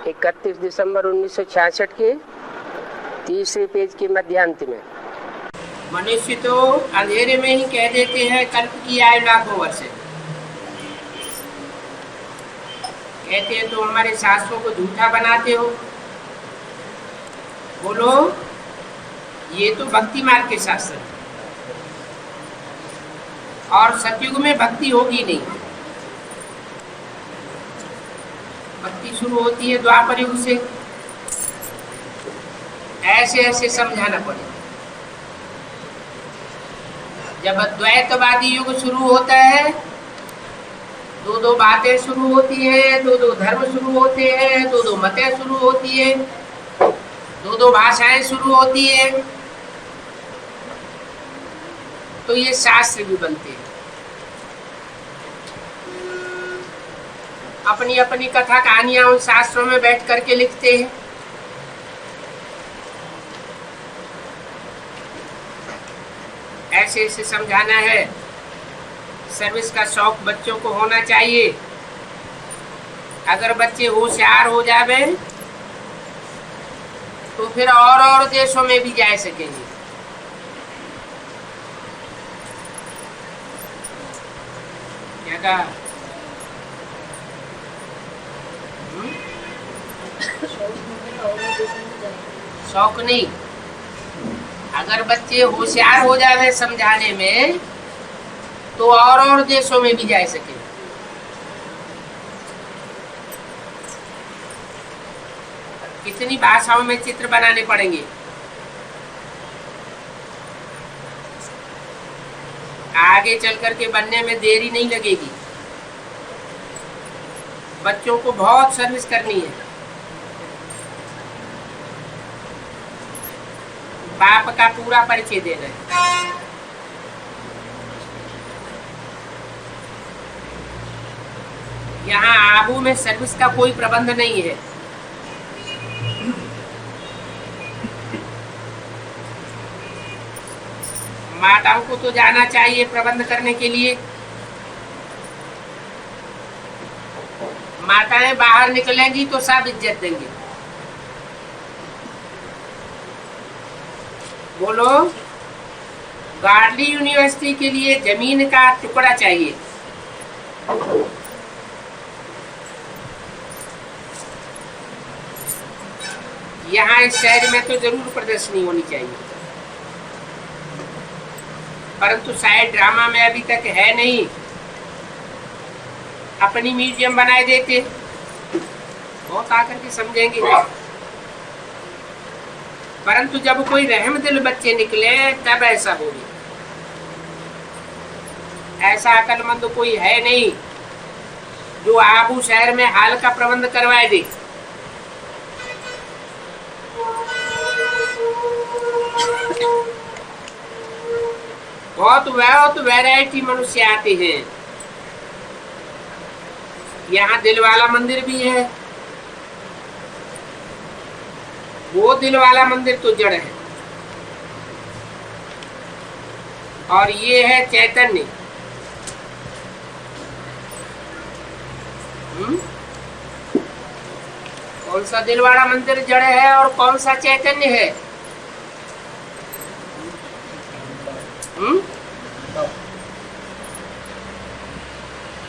31 दिसंबर 1966 के तीसरे पेज के मध्यांत में। मनुष्य तो अंधेरे में ही कह देते हैं कल्प की आयु लाखों वर्ष है। कहते हैं तो हमारे शास्त्रों को झूठा बनाते हो। बोलो, ये तो भक्ति मार्ग के शास्त्र है और सतयुग में भक्ति होगी नहीं। भक्ति शुरू होती है द्वापर युग से। ऐसे ऐसे समझाना पड़ेगा। जब द्वैतवादी युग शुरू होता है, दो दो बातें शुरू होती है, दो दो धर्म शुरू होते हैं, दो दो मतें शुरू होती है, दो दो भाषाएं शुरू होती है, तो ये शास्त्र भी बनते हैं। अपनी अपनी कथा कहानियां उन शास्त्रों में बैठ करके लिखते हैं। ऐसे ऐसे समझाना है। सर्विस का शौक बच्चों को होना चाहिए। अगर बच्चे होशियार हो जावे तो फिर और देशों में भी जा सकेंगे। क्या कहा? शौक नहीं, अगर बच्चे होशियार हो जावे समझाने में तो और देशों में भी जा सके। कितनी भाषाओं में चित्र बनाने पड़ेंगे। आगे चल करके बनने में देरी नहीं लगेगी। बच्चों को बहुत सर्विस करनी है। बाप का पूरा परिचय देना है। यहाँ आबू में सर्विस का कोई प्रबंध नहीं है। माताओं को तो जाना चाहिए प्रबंध करने के लिए। माताएं बाहर निकलेंगी तो सब इज्जत देंगे। बोलो, गार्डली यूनिवर्सिटी के लिए जमीन का टुकड़ा चाहिए। यहाँ इस शहर में तो जरूर प्रदर्शनी होनी चाहिए, परंतु शायद ड्रामा में अभी तक है नहीं। अपनी म्यूजियम बनाए देते, बहुत आकर के समझेंगे। परंतु जब कोई रहम दिल बच्चे निकले तब ऐसा बोले। ऐसा अकलमंद कोई है नहीं जो आबू शहर में हाल का प्रबंध करवाए दे। बहुत वैरायटी मनुष्य आते हैं। यहाँ दिल वाला मंदिर भी है। वो दिल वाला मंदिर तो जड़ है और ये है चैतन्य। कौन सा दिल वाला मंदिर जड़ है और कौन सा चैतन्य है?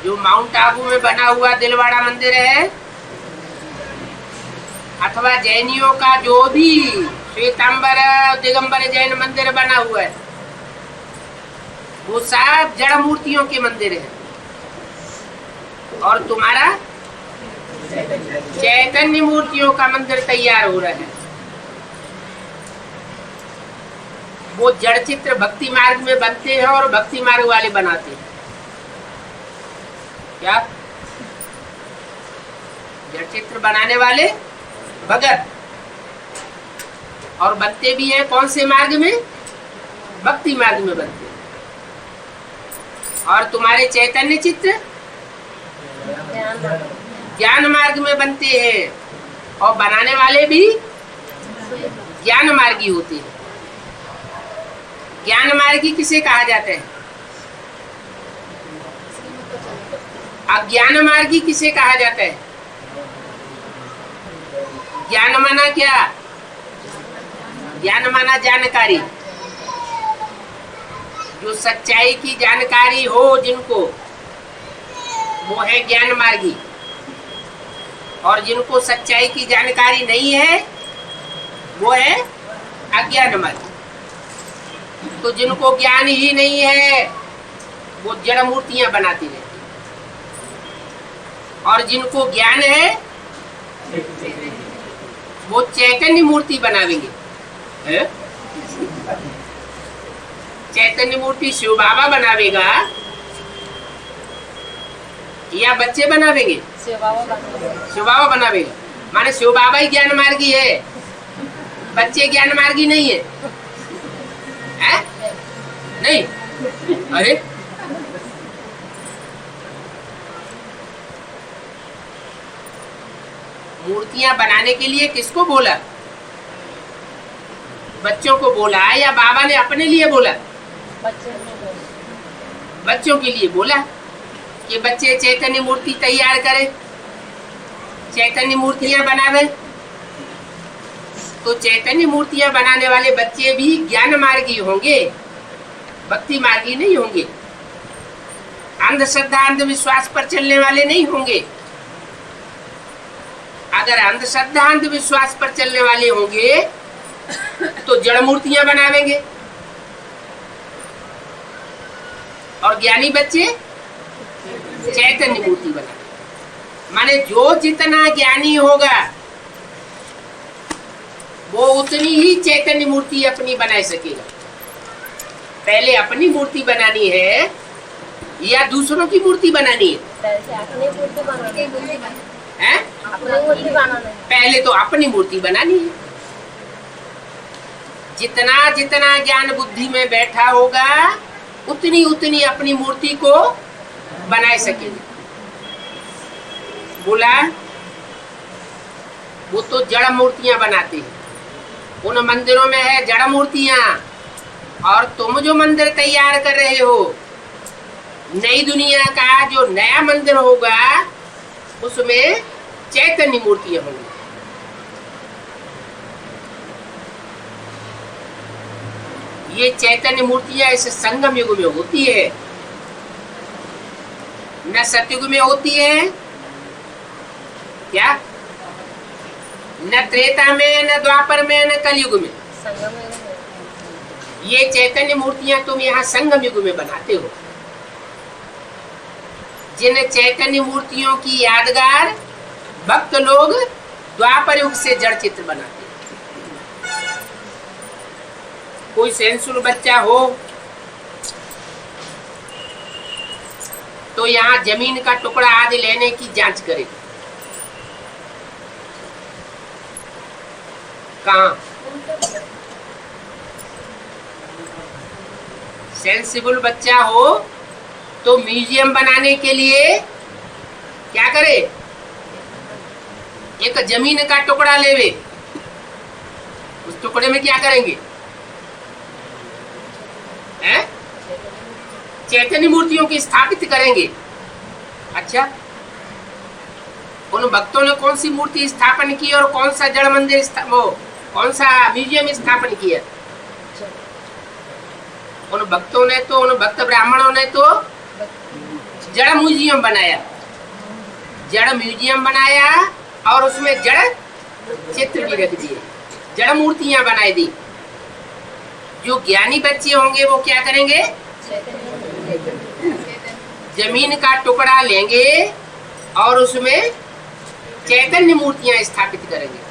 जो माउंट आबू में बना हुआ दिलवाड़ा मंदिर है, अथवा जैनियों का जो भी श्वेतांबर दिगंबर जैन मंदिर बना हुआ है, वो सब जड़ मूर्तियों के मंदिर है। और तुम्हारा चैतन्य मूर्तियों का मंदिर तैयार हो रहा है। वो जड़ चित्र भक्ति मार्ग में बनते हैं और भक्ति मार्ग वाले बनाते हैं। क्या? जड़ चित्र बनाने वाले भगत, और बनते भी हैं कौन से मार्ग में? भक्ति मार्ग में बनते हैं। और तुम्हारे चैतन्य चित्र ज्ञान मार्ग में बनते हैं, और बनाने वाले भी ज्ञान मार्गी होते हैं। ज्ञान मार्गी किसे कहा जाता है? अज्ञान मार्गी किसे कहा जाता है? ज्ञान माना क्या? ज्ञान माना जानकारी। जो सच्चाई की जानकारी हो जिनको, वो है ज्ञान मार्गी। और जिनको सच्चाई की जानकारी नहीं है वो है अज्ञान मार्गी। तो जिनको ज्ञान ही नहीं है वो जड़ मूर्तियां बनाती रहती। और जिनको ज्ञान है वो चैतन्य मूर्ति बनावेंगे। है? चैतन्य मूर्ति शिव बाबा बनावेगा या बच्चे बनावेंगे? शिव बाबा बनावेगा। माने शिव बाबा ही ज्ञान मार्गी है, बच्चे ज्ञान मार्गी नहीं है, है? नहीं। अरे मूर्तियां बनाने के लिए किसको बोला? बच्चों को बोला या बाबा ने अपने लिए बोला? बच्चों के लिए बोला कि बच्चे चैतन्य मूर्ति तैयार करें, चैतन्य मूर्तियां बनावे। तो चैतन्य मूर्तियां बनाने वाले बच्चे भी ज्ञान मार्गी होंगे, भक्ति मार्गी नहीं होंगे। अंधश्रद्धा अंधविश्वास पर चलने वाले नहीं होंगे। अगर अंधश्रद्धा अंधविश्वास पर चलने वाले होंगे तो जड़ मूर्तियां बनावेंगे और ज्ञानी बच्चे चैतन्य मूर्ति बनाएंगे। माने जो जितना ज्ञानी होगा वो उतनी ही चैतन्य मूर्ति अपनी बना सकेगा। पहले अपनी मूर्ति बनानी है या दूसरों की मूर्ति बनानी है? हैं? पहले तो अपनी मूर्ति बनानी है। जितना जितना ज्ञान बुद्धि में बैठा होगा उतनी उतनी अपनी मूर्ति को बना सकेंगे। बोला वो तो जड़ मूर्तियां बनाते हैं, उन मंदिरों में है जड़ मूर्तियां। और तुम जो मंदिर तैयार कर रहे हो, नई दुनिया का जो नया मंदिर होगा उसमें चैतन्य मूर्तियां होंगी। ये चैतन्य मूर्तियां इस संगम युग में होती है, न सतयुग में होती है क्या? न त्रेता में, न द्वापर में, न कलयुग में। ये चैतन्य मूर्तियां तुम यहाँ संगम युग में बनाते हो। जिन चैतन्य मूर्तियों की यादगार भक्त लोग द्वापर युग से जड़ चित्र बनाते। कोई सेंसुल बच्चा हो तो यहाँ जमीन का टुकड़ा आदि लेने की जांच करे। कहाँ? सेंसिबल बच्चा हो तो म्यूजियम बनाने के लिए क्या करे? एक जमीन का टुकड़ा लेवे। उस टुकड़े में क्या करेंगे? हैं? चैतन्य मूर्तियों की स्थापित करेंगे। अच्छा, उन भक्तों ने कौन सी मूर्ति स्थापन की और कौन सा जड़ मंदिर कौन सा म्यूजियम स्थापन किया? उन भक्तों ने तो, उन भक्त ब्राह्मणों ने तो जड़ म्यूजियम बनाया, जड़ म्यूजियम बनाया और उसमें जड़ चित्र भी रख दिए, जड़ मूर्तियां बनाई दी। जो ज्ञानी बच्चे होंगे वो क्या करेंगे? जमीन का टुकड़ा लेंगे और उसमें चैतन्य मूर्तियां स्थापित करेंगे।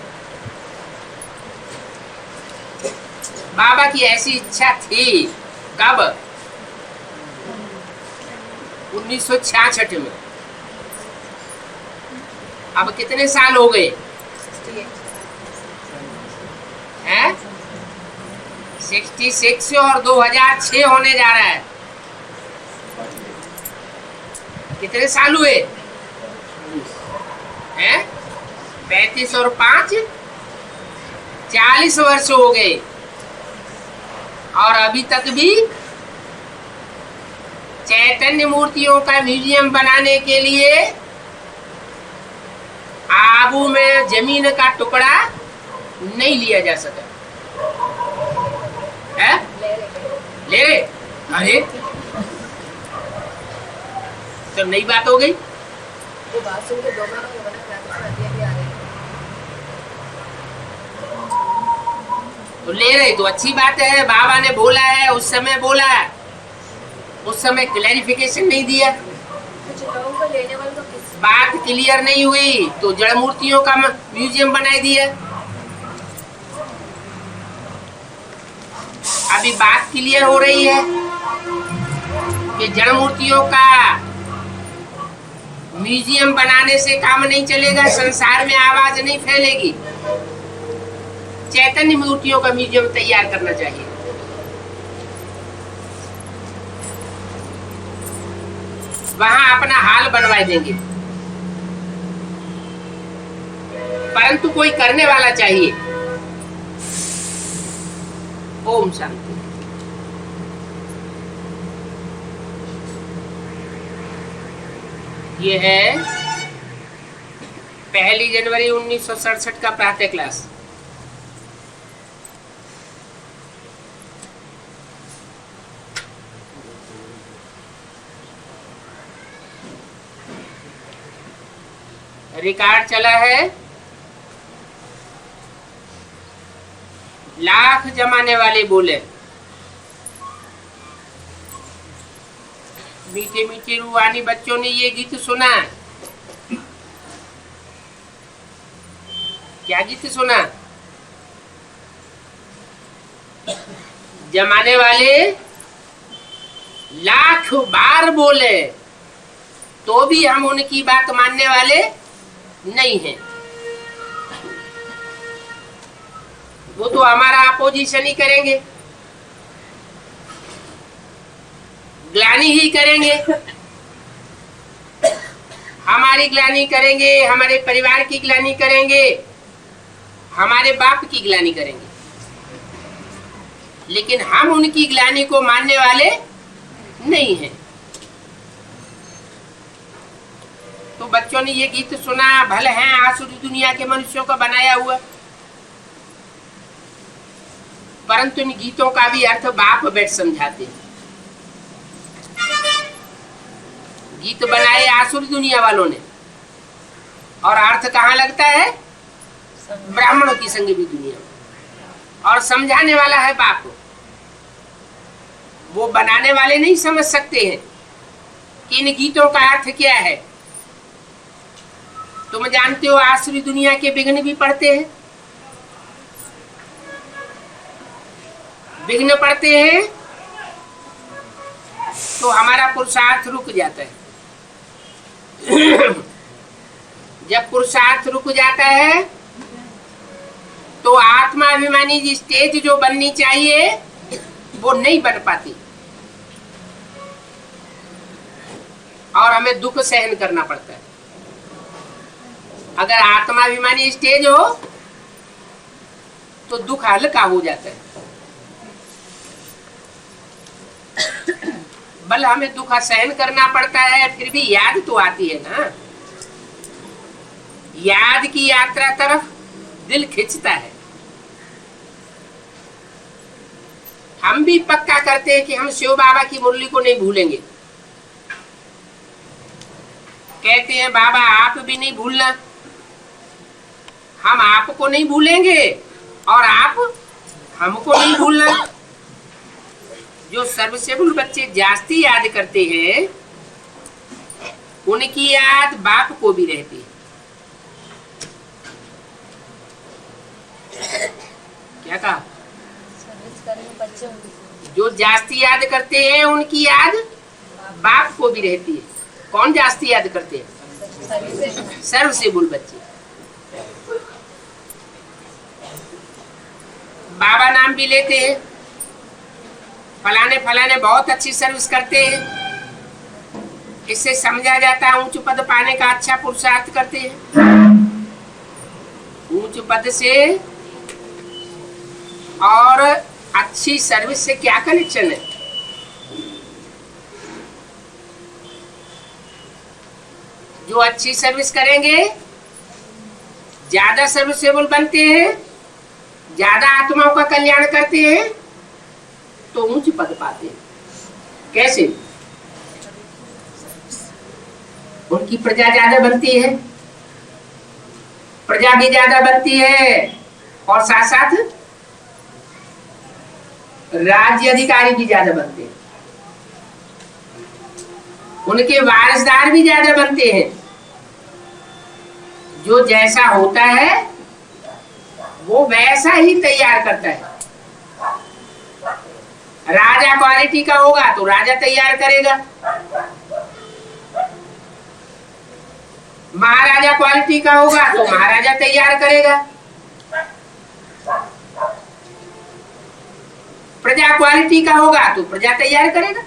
बाबा की ऐसी इच्छा थी। कब? 1966 में। अब कितने साल हो गए हैं? 66 और 2006 होने जा रहा है। कितने साल हुए हैं? 35 और 5 40 वर्ष हो गए। और अभी तक भी चैतन्य मूर्तियों का म्यूजियम बनाने के लिए आबू में जमीन का टुकड़ा नहीं लिया जा सका है? ले रहे? अरे तो नई बात हो गई। वो बात सुन के दोबारा मना करा दिया भी आ रही तो ले रहे तो अच्छी बात है। बाबा ने बोला है, उस समय बोला, उस समय क्लैरिफिकेशन नहीं दिया, कुछ लोगों को लेने वालों को किस बात क्लियर नहीं हुई तो जड़ मूर्तियों का म्यूजियम बना दिया। अभी बात क्लियर हो रही है कि जड़ मूर्तियों का म्यूजियम बनाने से काम नहीं चलेगा, संसार में आवाज नहीं फैलेगी। चैतन्य मूर्तियों का म्यूजियम तैयार करना चाहिए। वहां अपना हाल बनवा देंगे, परंतु कोई करने वाला चाहिए। ओम शांति। ये है 1 जनवरी 1967 का प्रातः क्लास। रिकॉर्ड चला है, लाख जमाने वाले बोले। मीठे मीठे रूहानी बच्चों ने ये गीत सुना। क्या गीत सुना? जमाने वाले लाख बार बोले तो भी हम उनकी बात मानने वाले नहीं है। वो तो हमारा अपोजिशन ही करेंगे, ग्लानी ही करेंगे, हमारी ग्लानी करेंगे, हमारे परिवार की ग्लानी करेंगे, हमारे बाप की ग्लानी करेंगे, लेकिन हम उनकी ग्लानी को मानने वाले नहीं हैं। तो बच्चों ने ये गीत सुना, भले हैं आसुरी दुनिया के मनुष्यों का बनाया हुआ, परंतु इन गीतों का भी अर्थ बाप बैठ समझाते हैं। गीत बनाए आसुरी दुनिया वालों ने, और अर्थ कहाँ लगता है? ब्राह्मणों की संग भी दुनिया में, और समझाने वाला है बाप। वो बनाने वाले नहीं समझ सकते हैं कि इन गीतों का अर्थ क्या है। तुम जानते हो आसुरी दुनिया के विघ्न भी पड़ते हैं, विघ्न पड़ते हैं तो हमारा पुरुषार्थ रुक जाता है। जब पुरुषार्थ रुक जाता है तो आत्माभिमानी की स्टेज जो बननी चाहिए वो नहीं बन पाती, और हमें दुख सहन करना पड़ता है। अगर आत्माभिमानी स्टेज हो तो दुख हल्का हो जाता है। बल हमें दुख सहन करना पड़ता है, फिर भी याद तो आती है ना। याद की यात्रा तरफ दिल खिंचता है। हम भी पक्का करते हैं कि हम शिव बाबा की मुरली को नहीं भूलेंगे। कहते हैं बाबा आप भी नहीं भूलना, हम आपको नहीं भूलेंगे और आप हमको नहीं भूलना। जो सर्वसेबुल बच्चे जास्ती याद करते हैं उनकी याद बाप को भी रहती है। क्या कहा? सर्विस करने बच्चे होंगे। जो जास्ती याद करते हैं उनकी याद बाप को भी रहती है। कौन जास्ती याद करते हैं? सर्वसेबुल बच्चे। बाबा नाम भी लेते हैं, फलाने फलाने बहुत अच्छी सर्विस करते हैं। इससे समझा जाता है उच्च पद पाने का अच्छा पुरुषार्थ करते हैं। उच्च पद से और अच्छी सर्विस से क्या कनेक्शन है? जो अच्छी सर्विस करेंगे ज्यादा सर्विसेबल बनते हैं, ज्यादा आत्माओं का कल्याण करते हैं, तो ऊंच पद पाते हैं। कैसे? उनकी प्रजा ज्यादा बनती है, प्रजा भी ज्यादा बनती है, और साथ साथ राज्य अधिकारी भी ज्यादा बनते हैं, उनके वारिसदार भी ज्यादा बनते हैं। जो जैसा होता है वो वैसा ही तैयार करता है। राजा क्वालिटी का होगा तो राजा तैयार करेगा, महाराजा क्वालिटी का होगा तो महाराजा तैयार करेगा, प्रजा क्वालिटी का होगा तो प्रजा तैयार करेगा।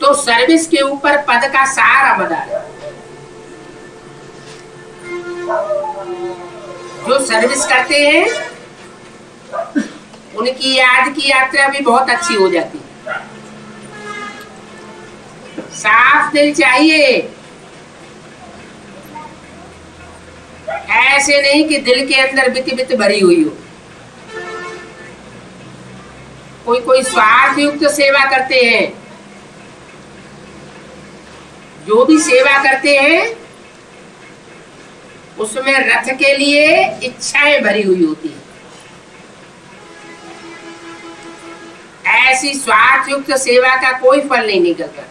तो सर्विस के ऊपर पद का सारा मदार है। जो सर्विस करते हैं उनकी याद की यात्रा भी बहुत अच्छी हो जाती है। साफ दिल चाहिए, ऐसे नहीं कि दिल के अंदर बित बित भरी हुई हो। कोई कोई स्वार्थ युक्त सेवा करते हैं, जो भी सेवा करते हैं उसमें रथ के लिए इच्छाएं भरी हुई होती है। ऐसी स्वार्थ युक्त सेवा का कोई फल नहीं निकलता।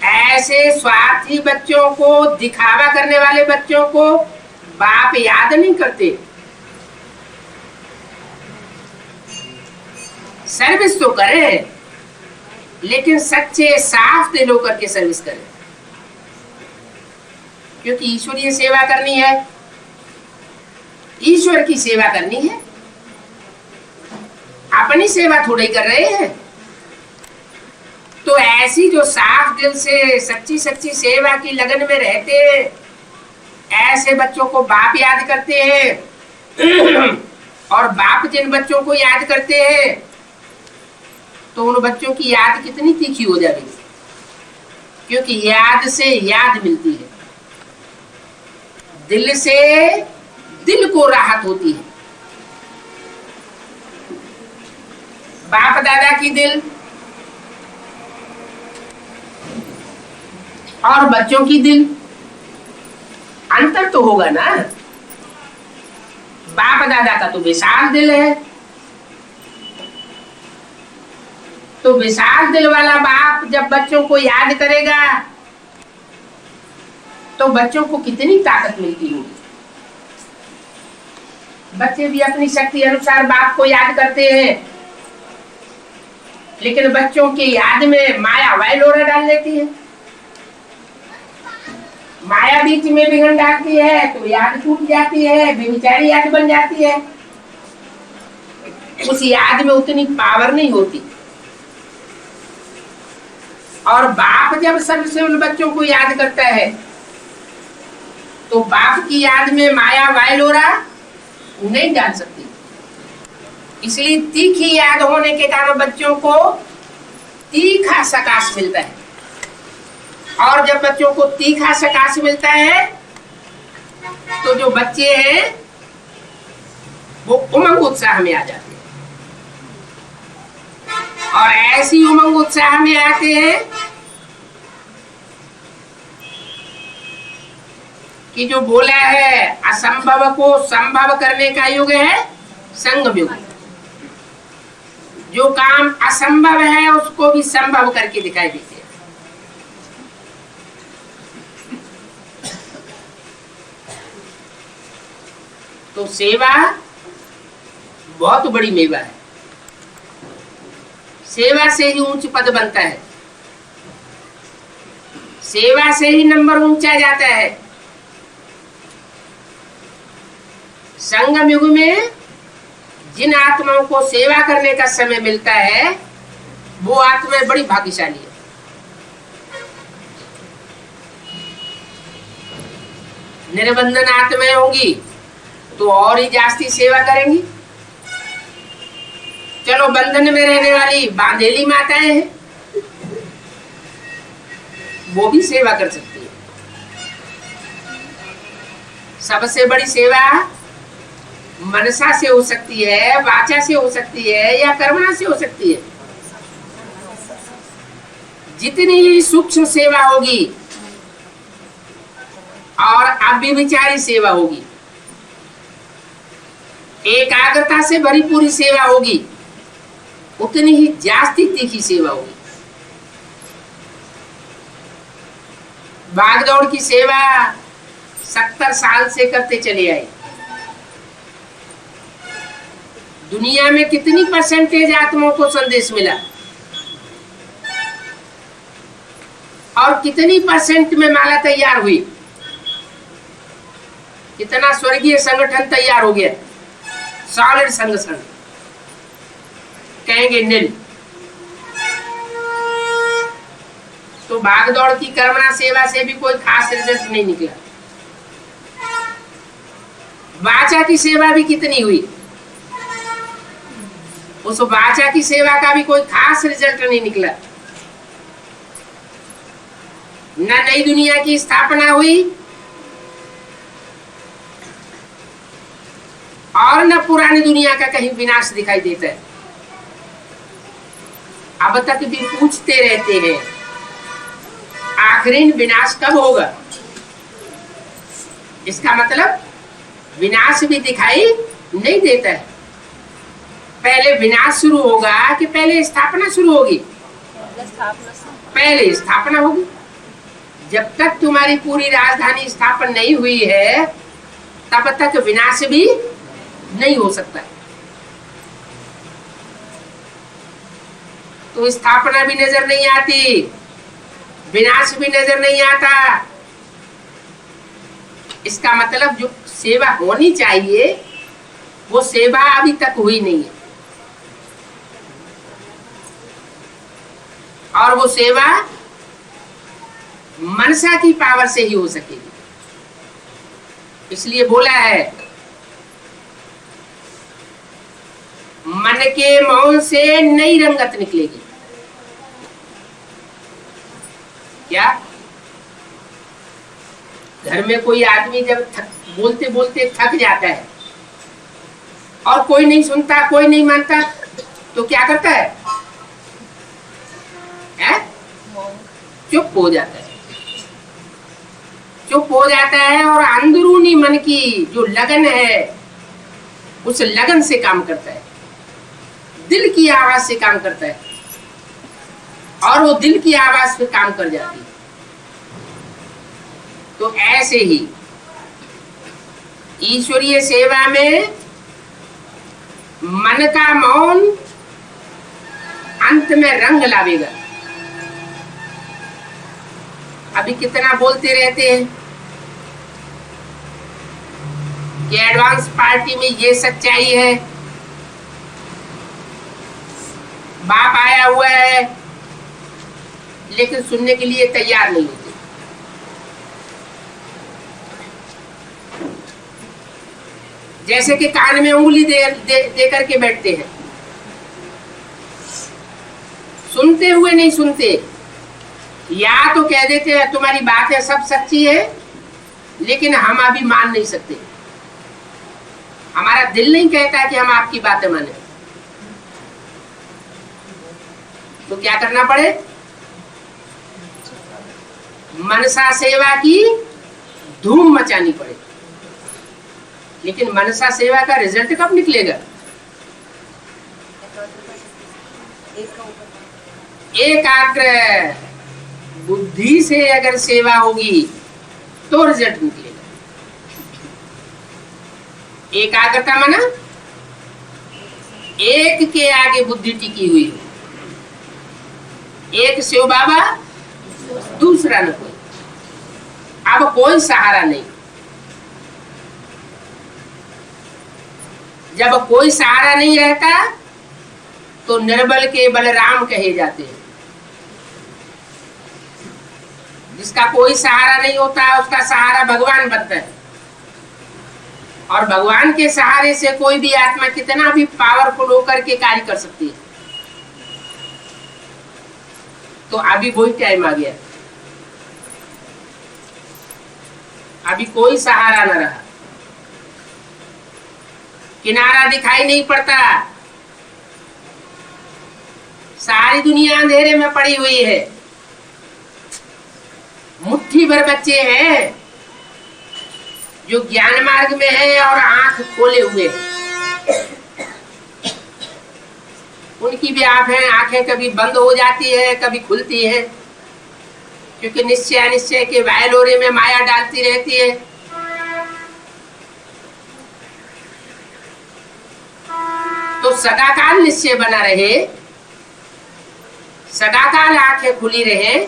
ऐसे स्वार्थी बच्चों को, दिखावा करने वाले बच्चों को बाप याद नहीं करते। सर्विस तो करें, लेकिन सच्चे साफ दिल होकर के सर्विस करें, क्योंकि ईश्वरीय सेवा करनी है, ईश्वर की सेवा करनी है। अपनी सेवा थोड़ी कर रहे हैं। तो ऐसी जो साफ दिल से सच्ची सच्ची सेवा की लगन में रहते हैं, ऐसे बच्चों को बाप याद करते हैं। और बाप जिन बच्चों को याद करते हैं तो उन बच्चों की याद कितनी तीखी हो जाएगी, क्योंकि याद से याद मिलती है, दिल से दिल को राहत होती है। बाप दादा की दिल और बच्चों की दिल, अंतर तो होगा ना। बाप दादा का तो विशाल दिल है, तो विशाल दिल वाला बाप जब बच्चों को याद करेगा तो बच्चों को कितनी ताकत मिलती होगी। बच्चे भी अपनी शक्ति अनुसार बाप को याद करते हैं, लेकिन बच्चों की याद में माया वायलोरा डाल देती है। माया बीच में बिगड़ डालती है तो याद टूट जाती है, बेचारी याद बन जाती है। उस याद में उतनी पावर नहीं होती। और बाप जब सबसे उन बच्चों को याद करता है तो बाप की याद में माया वायलोरा नहीं डाल सकती। इसलिए तीखी याद होने के कारण बच्चों को तीखा सकाश मिलता है। और जब बच्चों को तीखा सकाश मिलता है तो जो बच्चे हैं वो उमंग उत्साह में आ जाते हैं। और ऐसी उमंग उत्साह में आते हैं कि जो बोला है असंभव को संभव करने का युग है संगम युग। जो काम असंभव है उसको भी संभव करके दिखाई देते हैं। तो सेवा बहुत बड़ी मेवा है। सेवा से ही ऊंच पद बनता है, सेवा से ही नंबर ऊंचा जाता है। संगम युग में जिन आत्माओं को सेवा करने का समय मिलता है वो आत्माएं बड़ी भाग्यशाली है। निर्बंधन आत्माएं होंगी तो और ही जास्ती सेवा करेंगी। चलो बंधन में रहने वाली बांधेली माताएं हैं, वो भी सेवा कर सकती है। सबसे बड़ी सेवा मनसा से हो सकती है, वाचा से हो सकती है, या कर्मणा से हो सकती है। जितनी ही सूक्ष्म सेवा होगी और अव्यभिचारी सेवा होगी, एकाग्रता से भरी पूरी सेवा होगी, उतनी ही जास्ती तीखी सेवा होगी। भागदौड़ की सेवा 70 साल से करते चले आए। दुनिया में कितनी परसेंटेज आत्माओं को संदेश मिला और कितनी परसेंट में माला तैयार हुई, कितना स्वर्गीय संगठन तैयार हो गया, सॉलिड संगठन, कहेंगे नील। तो भागदौड़ की कर्मणा सेवा से भी कोई खास रिजल्ट नहीं निकला। वाचा की सेवा भी कितनी हुई, उस वाचा की सेवा का भी कोई खास रिजल्ट नहीं निकला। न नई दुनिया की स्थापना हुई और न पुरानी दुनिया का कहीं विनाश दिखाई देता है। अब तक भी पूछते रहते हैं आखिरी विनाश कब होगा। इसका मतलब विनाश भी दिखाई नहीं देता है। पहले विनाश शुरू होगा कि पहले स्थापना शुरू होगी? पहले स्थापना होगी। जब तक तुम्हारी पूरी राजधानी स्थापन नहीं हुई है तब तक विनाश भी नहीं हो सकता। तो स्थापना भी नजर नहीं आती, विनाश भी नजर नहीं आता। इसका मतलब जो सेवा होनी चाहिए वो सेवा अभी तक हुई नहीं है, और वो सेवा मनसा की पावर से ही हो सकेगी। इसलिए बोला है मन के मौन से नई रंगत निकलेगी। क्या घर में कोई आदमी जब बोलते बोलते थक जाता है और कोई नहीं सुनता, कोई नहीं मानता, तो क्या करता है? चुप हो जाता है। चुप हो जाता है और अंदरूनी मन की जो लगन है उस लगन से काम करता है, दिल की आवाज से काम करता है, और वो दिल की आवाज पे काम कर जाती है। तो ऐसे ही ईश्वरीय सेवा में मन का मौन अंत में रंग लावेगा। अभी कितना बोलते रहते हैं कि एडवांस पार्टी में ये सच्चाई है, बाप आया हुआ है, लेकिन सुनने के लिए तैयार नहीं होते। जैसे कि कान में उंगली दे करके बैठते हैं, सुनते हुए नहीं सुनते, या तो कह देते हैं तुम्हारी बातें सब सच्ची है लेकिन हम अभी मान नहीं सकते, हमारा दिल नहीं कहता कि हम आपकी बातें माने। तो क्या करना पड़े? मनसा सेवा की धूम मचानी पड़े। लेकिन मनसा सेवा का रिजल्ट कब निकलेगा? एकाग्र बुद्धि से अगर सेवा होगी तो रिजल्ट निकलेगा। एकाग्रता माना एक के आगे बुद्धि टिकी हुई हो, एक शिव बाबा दूसरा न कोई, अब कोई सहारा नहीं। जब कोई सहारा नहीं रहता तो निर्बल के बलराम कहे जाते हैं। जिसका कोई सहारा नहीं होता उसका सहारा भगवान बनता है, और भगवान के सहारे से कोई भी आत्मा कितना भी पावरफुल होकर के कार्य कर सकती है। तो अभी वही टाइम आ गया अभी कोई सहारा न रहा, किनारा दिखाई नहीं पड़ता, सारी दुनिया अंधेरे में पड़ी हुई है। मुट्ठी भर बच्चे हैं जो ज्ञान मार्ग में है और आंख खोले हुए हैं। उनकी भी आंखें कभी बंद हो जाती है, कभी खुलती है, क्योंकि निश्चय अनिश्चय के वायलोरे में माया डालती रहती है। तो सदाकाल निश्चय बना रहे, सदाकाल आंखें खुली रहे,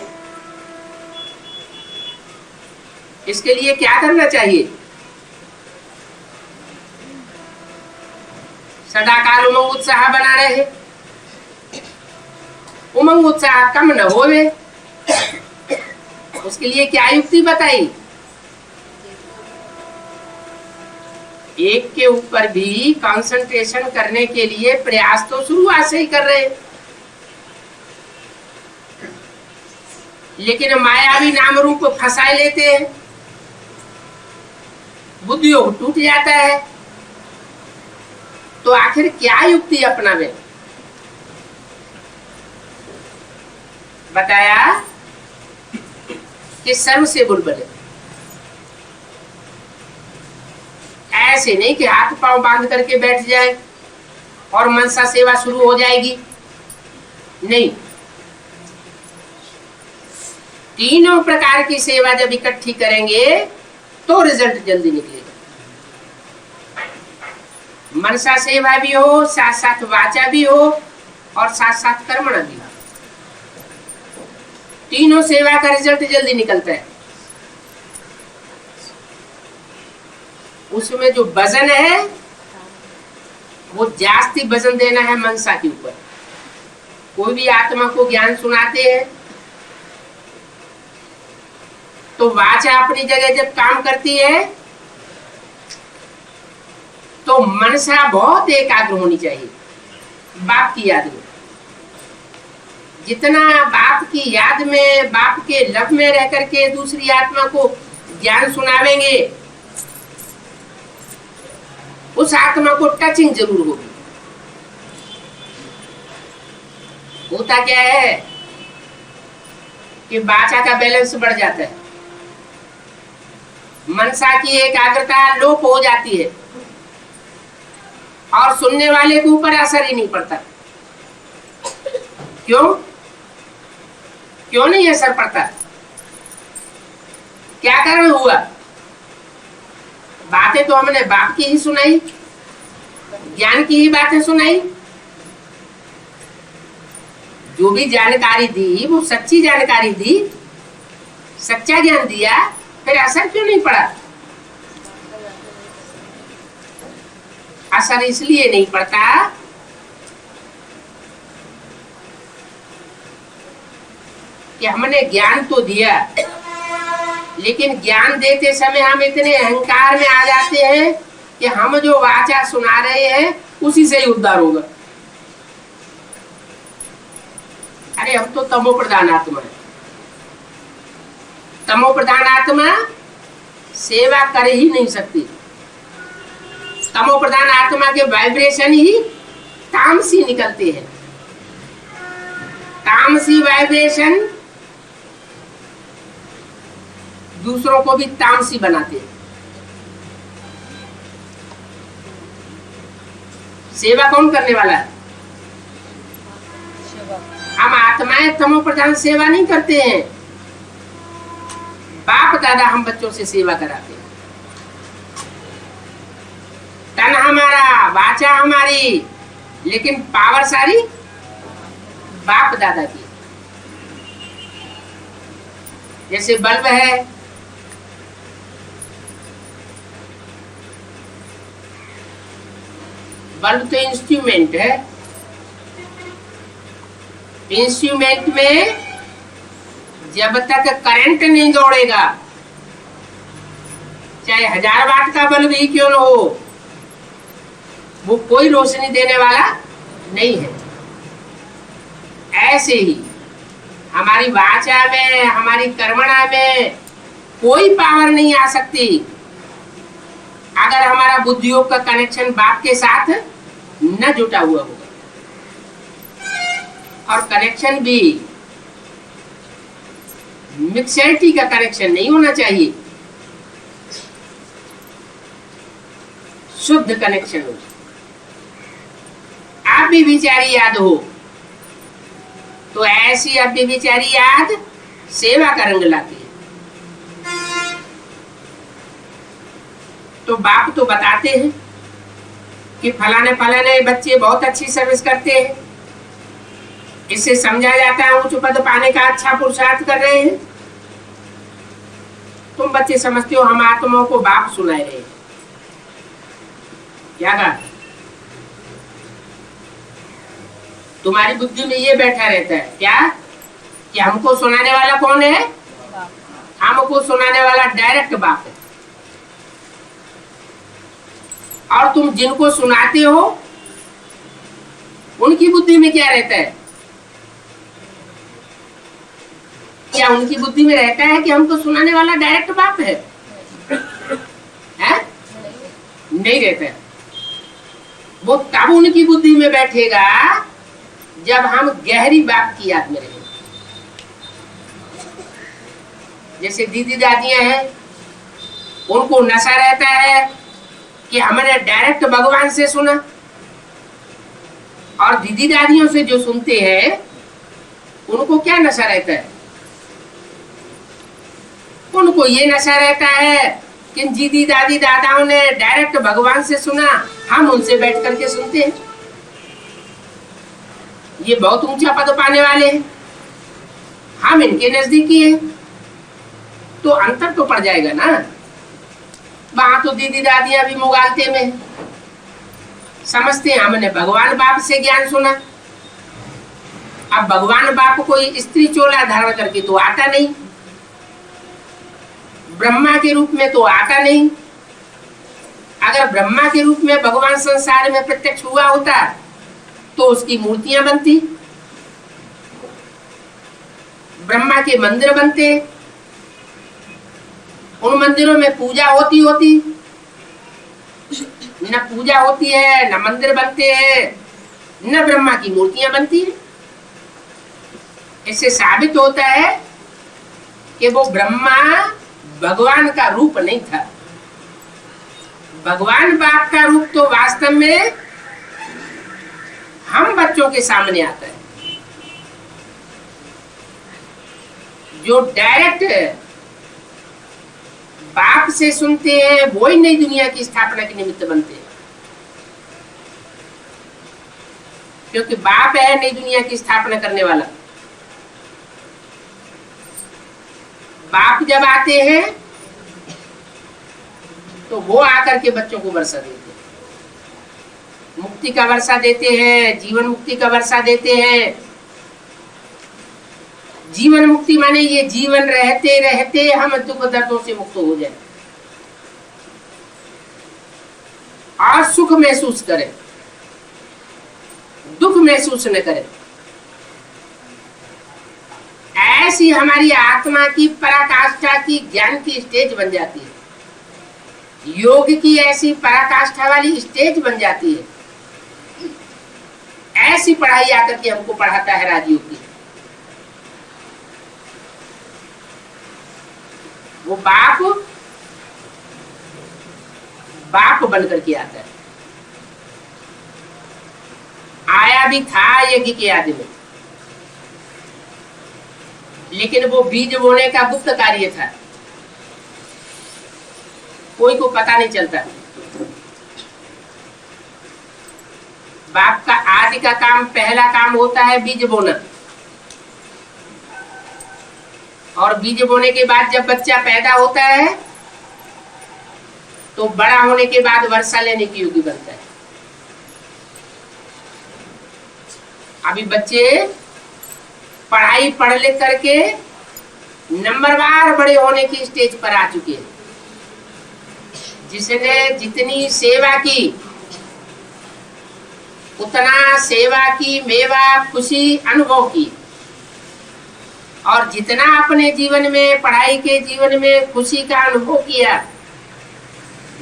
इसके लिए क्या करना चाहिए? सदाकाल उमंग उत्साह बना रहे, उमंग उत्साह कम न होवे, उसके लिए क्या युक्ति बताई? एक के ऊपर भी कंसंट्रेशन करने के लिए प्रयास तो शुरुआत से ही कर रहे, लेकिन मायावी नाम रूप को फंसाए लेते हैं, बुद्धि टूट जाता है। तो आखिर क्या युक्ति अपनावे? बताया कि सर्व से बुलबुले, ऐसे नहीं कि हाथ पांव बांध करके बैठ जाए और मनसा सेवा शुरू हो जाएगी, नहीं। तीनों प्रकार की सेवा जब इकट्ठी करेंगे तो रिजल्ट जल्दी निकलेगा। मनसा सेवा भी हो, साथ साथ वाचा भी हो और साथ साथ कर्मणा भी हो, तीनों सेवा का रिजल्ट जल्दी निकलता है। उसमें जो वजन है वो जास्ती वजन देना है मनसा के ऊपर। कोई भी आत्मा को ज्ञान सुनाते हैं तो वाचा अपनी जगह जब काम करती है तो मनसा बहुत एकाग्र होनी चाहिए, बाप की याद में। जितना बाप की याद में, बाप के लब में रह करके दूसरी आत्मा को ज्ञान सुनावेंगे, उस आत्मा को टचिंग जरूर होगी। होता क्या है कि वाचा का बैलेंस बढ़ जाता है, मनसा की एकाग्रता लोप हो जाती है और सुनने वाले के ऊपर असर ही नहीं पड़ता। क्यों नहीं असर पड़ता? क्या कारण हुआ? बातें तो हमने बाप की ही सुनाई, ज्ञान की ही बातें सुनाई, जो भी जानकारी दी वो सच्ची जानकारी दी, सच्चा ज्ञान दिया, फिर असर क्यों नहीं पड़ा? असर इसलिए नहीं पड़ता कि हमने ज्ञान तो दिया, लेकिन ज्ञान देते समय हम इतने अहंकार में आ जाते हैं कि हम जो वाचा सुना रहे हैं उसी से ही उद्धार होगा। अरे हम तो तमो प्रधान आत्मा है, तमो प्रधान आत्मा सेवा कर ही नहीं सकती। तमो प्रधान आत्मा के वाइब्रेशन ही तामसी निकलते हैं। तामसी वाइब्रेशन दूसरों को भी तामसी बनाते हैं। सेवा कौन करने वाला है? हम आत्माएं तमो प्रधान सेवा नहीं करते हैं, बाप दादा हम बच्चों से सेवा कराते हैं। तन हमारा, वाचा हमारी, लेकिन पावर सारी बाप दादा की। जैसे बल्ब है, बल्ब तो इंस्ट्रूमेंट है, इंस्ट्रूमेंट में जब तक करंट नहीं दौड़ेगा, चाहे 1000 वाट का बल्ब ही क्यों न हो, वो कोई रोशनी देने वाला नहीं है। ऐसे ही हमारी वाचा में, हमारी कर्मणा में कोई पावर नहीं आ सकती अगर हमारा बुद्धि योग का कनेक्शन बाप के साथ न जुटा हुआ होगा। और कनेक्शन भी मिक्सरिटी का कनेक्शन नहीं होना चाहिए, शुद्ध कनेक्शन हो। आप भी विचारी याद हो तो ऐसी अब भी विचारी याद सेवा का रंग लाती है। तो बाप तो बताते हैं कि फलाने फलाने बच्चे बहुत अच्छी सर्विस करते हैं, इससे समझा जाता है उच्च पद पाने का अच्छा पुरुषार्थ कर रहे हैं। तुम बच्चे समझते हो हम आत्माओं को बाप सुनाए रहे हैं। क्या कहा? तुम्हारी बुद्धि में ये बैठा रहता है क्या कि हमको सुनाने वाला कौन है? हमको सुनाने वाला डायरेक्ट बाप है। और तुम जिनको सुनाते हो उनकी बुद्धि में क्या रहता है? क्या उनकी बुद्धि में रहता है कि हमको सुनाने वाला डायरेक्ट बाप है? नहीं रहता है। वो तब उनकी बुद्धि में बैठेगा जब हम गहरी बाप की याद में रहेंगे। जैसे दीदी दादियां हैं, उनको नशा रहता है कि हमने डायरेक्ट भगवान से सुना, और दीदी दादियों से जो सुनते हैं उनको क्या नशा रहता है? उनको ये नशा रहता है कि दीदी दादी दादाओं ने डायरेक्ट भगवान से सुना, हम उनसे बैठ करके सुनते हैं, ये बहुत ऊंचा पद पाने वाले हैं, हम इनके नजदीकी हैं। तो अंतर तो पड़ जाएगा ना। वहां तो दीदी दादियां भी मुगालते में समझते हैं हमने भगवान बाप से ज्ञान सुना। अब भगवान बाप कोई स्त्री चोला धारण करके तो आता नहीं, ब्रह्मा के रूप में तो आता नहीं। अगर ब्रह्मा के रूप में भगवान संसार में प्रत्यक्ष हुआ होता तो उसकी मूर्तियां बनती, ब्रह्मा के मंदिर बनते, उन मंदिरों में पूजा होती न पूजा होती है, न मंदिर बनते हैं, न ब्रह्मा की मूर्तियां बनती है। इससे साबित होता है कि वो ब्रह्मा भगवान का रूप नहीं था। भगवान बाप का रूप तो वास्तव में हम बच्चों के सामने आता है। जो डायरेक्ट बाप से सुनते हैं वो ही नई दुनिया की स्थापना के निमित्त बनते हैं, क्योंकि बाप है नई दुनिया की स्थापना करने वाला। बाप जब आते हैं तो वो आकर के बच्चों को वर्षा देते हैं, मुक्ति का वर्षा देते हैं, जीवन मुक्ति का वर्षा देते हैं। जीवन मुक्ति माने ये जीवन रहते रहते हम दुख दर्दों से मुक्त हो जाए और सुख महसूस करें, दुख महसूस न करें। ऐसी हमारी आत्मा की पराकाष्ठा की ज्ञान की स्टेज बन जाती है, योग की ऐसी पराकाष्ठा वाली स्टेज बन जाती है। ऐसी पढ़ाई आकर के हमको पढ़ाता है राजयोग की। वो बाप बन करके आता है। आया भी था यज्ञ के आदि में, लेकिन वो बीज बोने का गुप्त कार्य था, कोई को पता नहीं चलता। बाप का आदि का काम, पहला काम होता है बीज बोना, और बीज बोने के बाद जब बच्चा पैदा होता है तो बड़ा होने के बाद वर्षा लेने की योग्य बनता है। अभी बच्चे पढ़ाई पढ़ लिख करके नंबरवार बड़े होने की स्टेज पर आ चुके हैं। जिसने जितनी सेवा की उतना सेवा की मेवा खुशी अनुभव की। और जितना अपने जीवन में, पढ़ाई के जीवन में खुशी का अनुभव किया,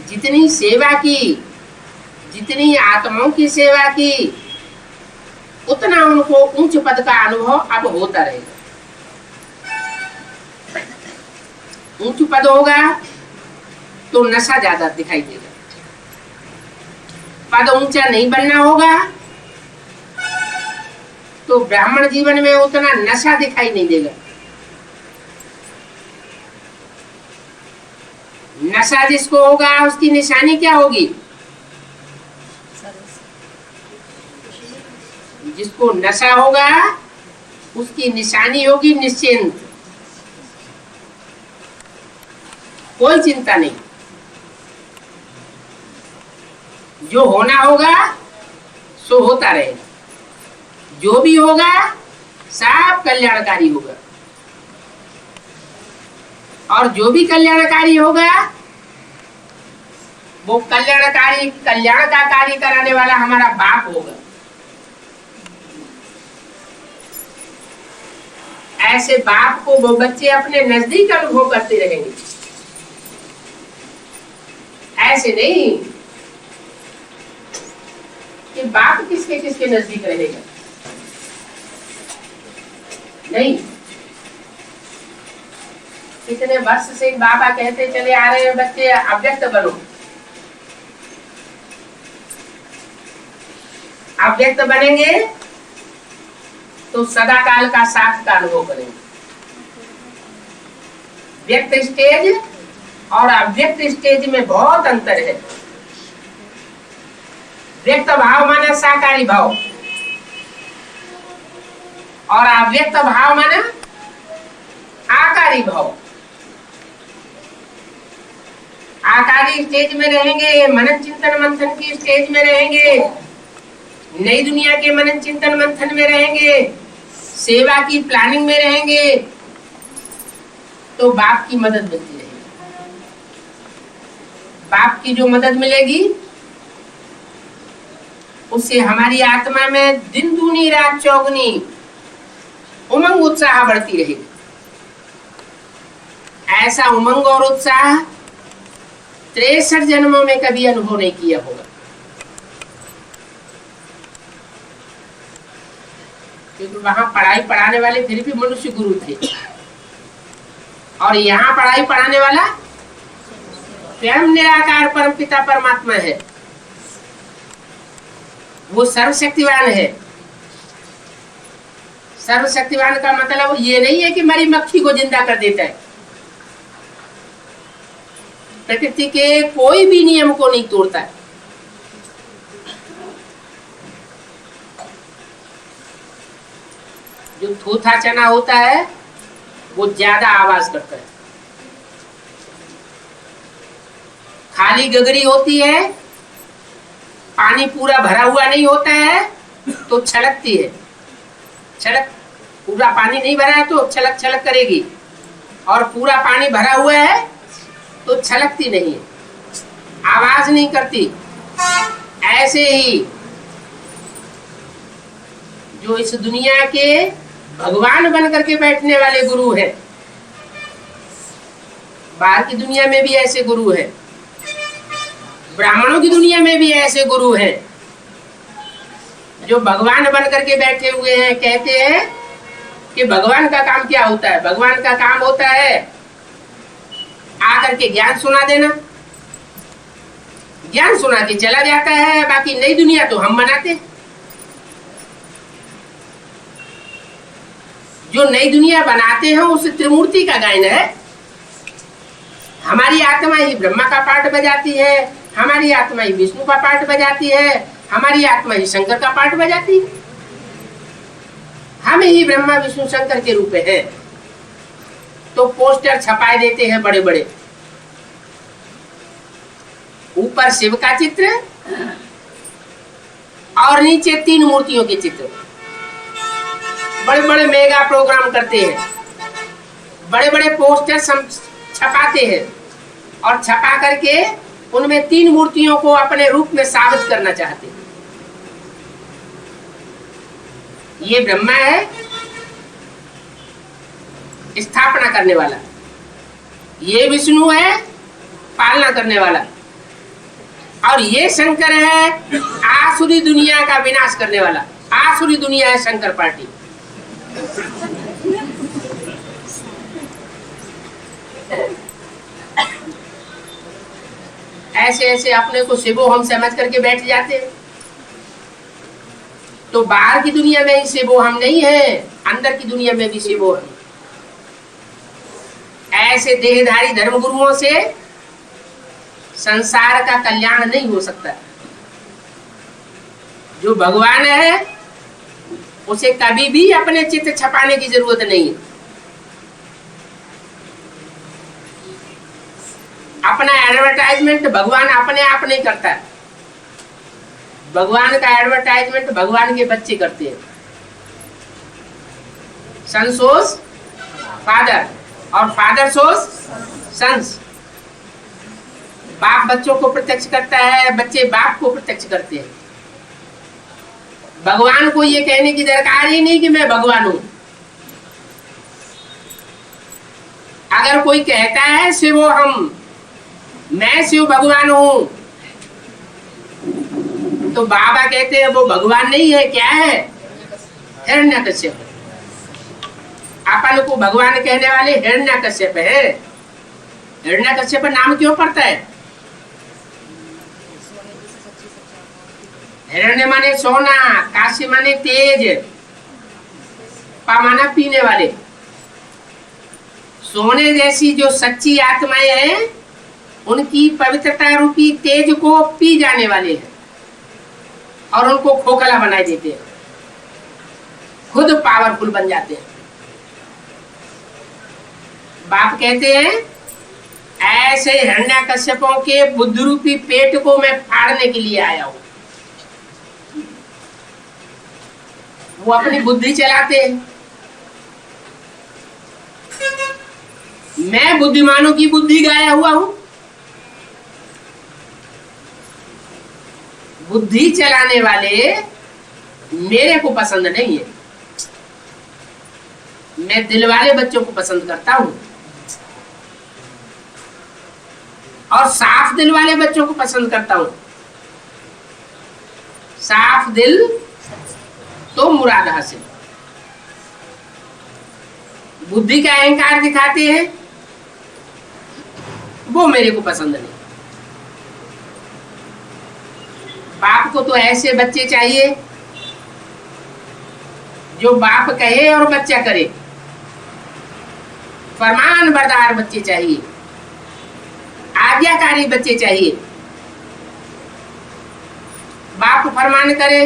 जितनी सेवा की, जितनी आत्माओं की सेवा की, उतना उनको उच्च पद का अनुभव अब होता रहेगा। ऊंच पद होगा तो नशा ज्यादा दिखाई देगा। पद ऊंचा नहीं बनना होगा तो ब्राह्मण जीवन में उतना नशा दिखाई नहीं देगा। नशा जिसको होगा उसकी निशानी क्या होगी? जिसको नशा होगा उसकी निशानी होगी निश्चिंत, कोई चिंता नहीं। जो होना होगा सो होता रहेगा, जो भी होगा सब कल्याणकारी होगा, और जो भी कल्याणकारी होगा वो कल्याणकारी, कल्याण का कार्य कराने वाला हमारा बाप होगा। ऐसे बाप को वो बच्चे अपने नजदीक अनुभव करते रहेंगे। ऐसे नहीं कि बाप किसके किसके नजदीक रहेगा, नहीं। कितने वर्ष से बाबा कहते चले आ रहे हैं, बच्चे अव्यक्त बनो, अव्यक्त बनेंगे तो सदा काल का साथ का अनुभव करेंगे। व्यक्त स्टेज और अव्यक्त स्टेज में बहुत अंतर है। व्यक्त भाव माने साकारी भाव, और अव्यक्त भाव माने आकारी भाव। आकारी स्टेज में रहेंगे, मनन चिंतन मंथन की स्टेज में रहेंगे, नई दुनिया के मनन चिंतन मंथन में रहेंगे, सेवा की प्लानिंग में रहेंगे, तो बाप की मदद मिलती रहेगी। बाप की जो मदद मिलेगी उससे हमारी आत्मा में दिन दूनी रात चौगुनी उमंग उत्साह बढ़ती रहेगी। ऐसा उमंग और उत्साह 63 जन्मों में कभी अनुभव नहीं किया होगा, क्योंकि वहां पढ़ाई पढ़ाने वाले फिर भी मनुष्य गुरु थे, और यहाँ पढ़ाई पढ़ाने वाला स्वयं निराकार परम पिता परमात्मा है। वो सर्वशक्तिवान है। सर्वशक्तिवान का मतलब ये नहीं है कि मरी मक्खी को जिंदा कर देता है। प्रकृति के कोई भी नियम को नहीं तोड़ता है। जो थूथा चना होता है वो ज्यादा आवाज करता है। खाली गगरी होती है, पानी पूरा भरा हुआ नहीं होता है तो छलकती है। छलक, पूरा पानी नहीं भरा है तो छलक छलक करेगी, और पूरा पानी भरा हुआ है तो छलकती नहीं है, आवाज नहीं करती। ऐसे ही जो इस दुनिया के भगवान बन करके बैठने वाले गुरु हैं, बाहर की दुनिया में भी ऐसे गुरु हैं, ब्राह्मणों की दुनिया में भी ऐसे गुरु हैं जो भगवान बन करके बैठे हुए हैं। कहते हैं कि भगवान का काम क्या होता है? भगवान का काम होता है आकर के ज्ञान सुना देना, ज्ञान सुना के चला जाता है, बाकी नई दुनिया तो हम बनाते। जो नई दुनिया बनाते हैं उस त्रिमूर्ति का गायन है। हमारी आत्मा ही ब्रह्मा का पाठ बजाती है, हमारी आत्मा ही विष्णु का पाठ बजाती है, हमारी आत्मा ही शंकर का पाठ बजाती है। हम ही ब्रह्मा विष्णु शंकर के रूप में हैं। तो पोस्टर छपाए देते हैं बड़े बड़े, ऊपर शिव का चित्र और नीचे 3 मूर्तियों के चित्र। बड़े बड़े मेगा प्रोग्राम करते हैं, बड़े बड़े पोस्टर छपाते हैं, और छपा करके उनमें 3 मूर्तियों को अपने रूप में साबित करना चाहते हैं। ये ब्रह्मा है, स्थापना करने वाला, ये विष्णु है पालना करने वाला, और ये शंकर है आसुरी दुनिया का विनाश करने वाला। आसुरी दुनिया है शंकर पार्टी। ऐसे ऐसे अपने को शिवो हम समझ करके बैठ जाते हैं। तो बाहर की दुनिया में ही शिवो हम नहीं है, अंदर की दुनिया में भी शिवो हम। ऐसे देहधारी धर्मगुरुओं से संसार का कल्याण नहीं हो सकता। जो भगवान है उसे कभी भी अपने चित्त छपाने की जरूरत नहीं है। अपना एडवर्टाइजमेंट भगवान अपने आप नहीं करता। भगवान का एडवर्टाइजमेंट भगवान के बच्चे करते हैं। सन सोस फादर और फादर सोस सन्स। बाप बच्चों को प्रत्यक्ष करता है, बच्चे बाप को प्रत्यक्ष करते हैं। भगवान को ये कहने की दरकार ही नहीं कि मैं भगवान हूं। अगर कोई कहता है शिवो हम, मैं शिव भगवान हूं, तो बाबा कहते हैं वो भगवान नहीं है, क्या है? हिरण्यकश्यप। अपन को भगवान कहने वाले हिरण्यकश्यप है। हिरण्यकश्यप नाम क्यों पड़ता है? हिरण्य माने सोना, काशी माने तेज, पा माना पीने वाले। सोने जैसी जो सच्ची आत्माएं हैं उनकी पवित्रता रूपी तेज को पी जाने वाले हैं और उनको खोखला बना देते हैं, खुद पावरफुल बन जाते हैं। बाप कहते हैं ऐसे हिरण्यकश्यपों के बुद्ध रूपी पेट को मैं फाड़ने के लिए आया हूं। वो अपनी बुद्धि चलाते हैं, मैं बुद्धिमानों की बुद्धि गाया हुआ हूं। बुद्धि चलाने वाले मेरे को पसंद नहीं है। मैं दिल वाले बच्चों को पसंद करता हूं और साफ दिल वाले बच्चों को पसंद करता हूं। साफ दिल तो मुराद हासिल। बुद्धि का अहंकार दिखाते हैं वो मेरे को पसंद नहीं। बाप को तो ऐसे बच्चे चाहिए जो बाप कहे और बच्चा करे। फरमान बरदार बच्चे चाहिए, आज्ञाकारी बच्चे चाहिए। बाप फरमान करे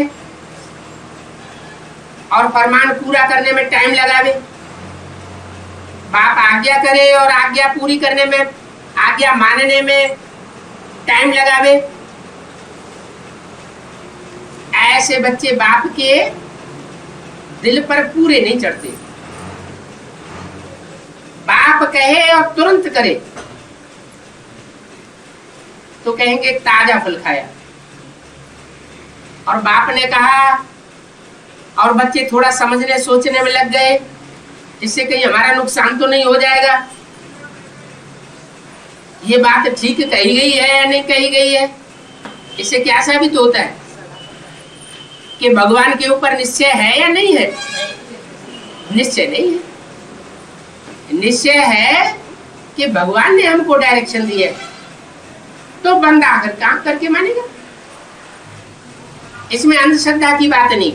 और फरमान पूरा करने में टाइम लगावे। बाप आज्ञा करे और आज्ञा पूरी करने में, आज्ञा मानने में टाइम लगावे। ऐसे बच्चे बाप के दिल पर पूरे नहीं चढ़ते। बाप कहे और तुरंत करे तो कहेंगे ताजा फल खाया। और बाप ने कहा और बच्चे थोड़ा समझने सोचने में लग गए, इससे कहीं हमारा नुकसान तो नहीं हो जाएगा, ये बात ठीक कही गई है या नहीं कही गई है। इससे क्या साबित होता है कि भगवान के ऊपर निश्चय है या नहीं है? निश्चय नहीं है। निश्चय है कि भगवान ने हमको डायरेक्शन दी है तो बंदा आकर काम करके मानेगा। इसमें अंधश्रद्धा की बात नहीं।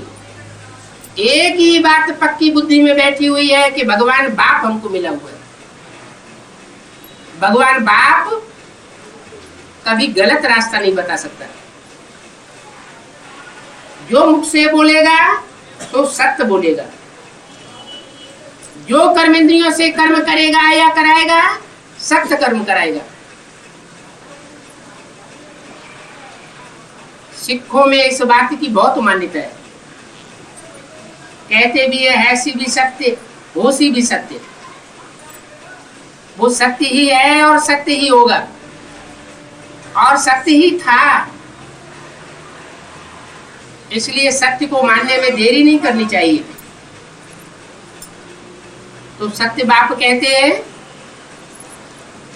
एक ही बात पक्की बुद्धि में बैठी हुई है कि भगवान बाप हमको मिला हुआ है। भगवान बाप कभी गलत रास्ता नहीं बता सकता। जो मुख से बोलेगा तो सत्य बोलेगा। जो कर्मेंद्रियों से कर्म करेगा या कराएगा सत्य कर्म कराएगा। सिखों में इस बात की बहुत मान्यता है। कहते भी है सी भी सत्य, हो सी भी सत्य। वो सत्य ही है और सत्य ही होगा और सत्य ही था। इसलिए सत्य को मानने में देरी नहीं करनी चाहिए। तो सत्य बाप कहते हैं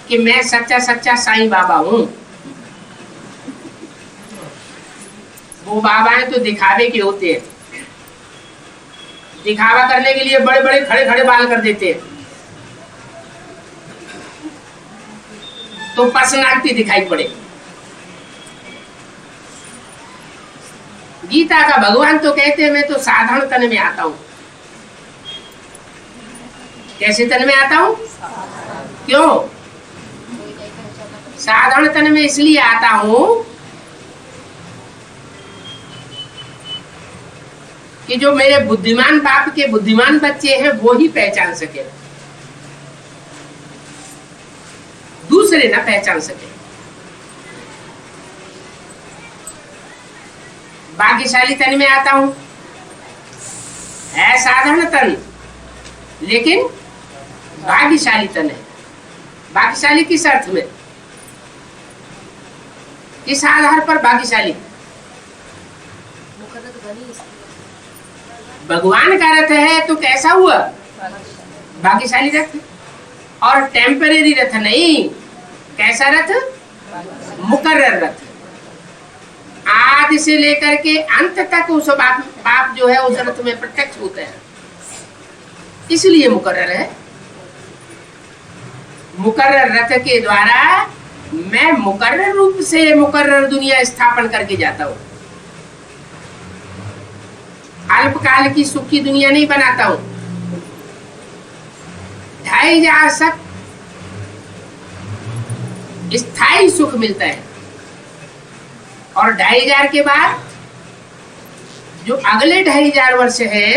कि मैं सच्चा सच्चा साईं बाबा हूं। वो बाबाएं तो दिखावे के होते हैं, दिखावा करने के लिए बड़े बड़े खड़े खड़े बाल कर देते हैं, तो पर्सनालिटी दिखाई पड़े। गीता का भगवान तो कहते हैं मैं तो साधारण तन में आता हूं। कैसे तन में आता हूं? क्यों साधारण तन में? इसलिए आता हूं कि जो मेरे बुद्धिमान बाप के बुद्धिमान बच्चे हैं वो ही पहचान सके, दूसरे ना पहचान सके। भाग्यशाली तन में आता हूं, है साधारण तन लेकिन भाग्यशाली तन है। भाग्यशाली किस अर्थ में, किस आधार पर भाग्यशाली? भगवान का रथ है तो कैसा हुआ? भाग्यशाली रथ। और टेम्परेरी रथ नहीं, कैसा रथ? मुकर्रर रथ। आदि से लेकर के अंत तक उस बाप जो है उस रथ में प्रत्यक्ष होते हैं, इसलिए मुकर्रर है। मुकर्रर रथ के द्वारा मैं मुकर्रर रूप से मुकर्रर दुनिया स्थापन करके जाता हूं। अल्पकाल की सुख की दुनिया नहीं बनाता हूं। 2500 स्थायी सुख मिलता है और 2500 के बाद जो अगले 2500 वर्ष है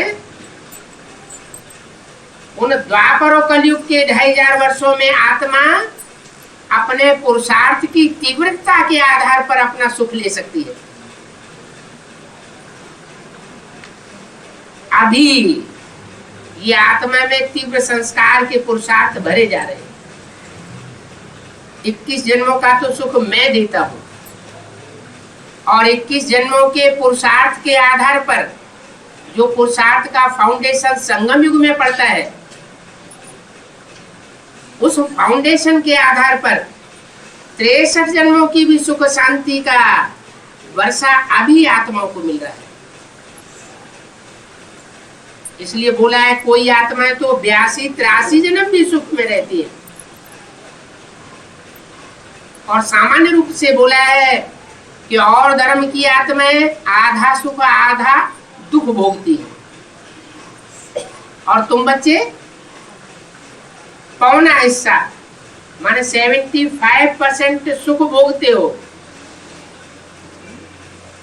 उन द्वापर और कलयुग के 2500 वर्षों में आत्मा अपने पुरुषार्थ की तीव्रता के आधार पर अपना सुख ले सकती है। अभी ये आत्मा में तीव्र संस्कार के पुरुषार्थ भरे जा रहे हैं। 21 जन्मों का तो सुख मैं देता हूं और 21 जन्मों के पुरुषार्थ के आधार पर जो पुरुषार्थ का फाउंडेशन संगम युग में पड़ता है, उस फाउंडेशन के आधार पर 63 जन्मों की भी सुख शांति का वर्षा अभी आत्माओं को मिल रहा है। इसलिए बोला है कोई आत्माएं तो 82-83 जन्म भी सुख में रहती है। और सामान्य रूप से बोला है कि और धर्म की आत्माएं आधा सुख आधा दुख भोगती है और तुम बच्चे पौना हिस्सा माने 75% सुख भोगते हो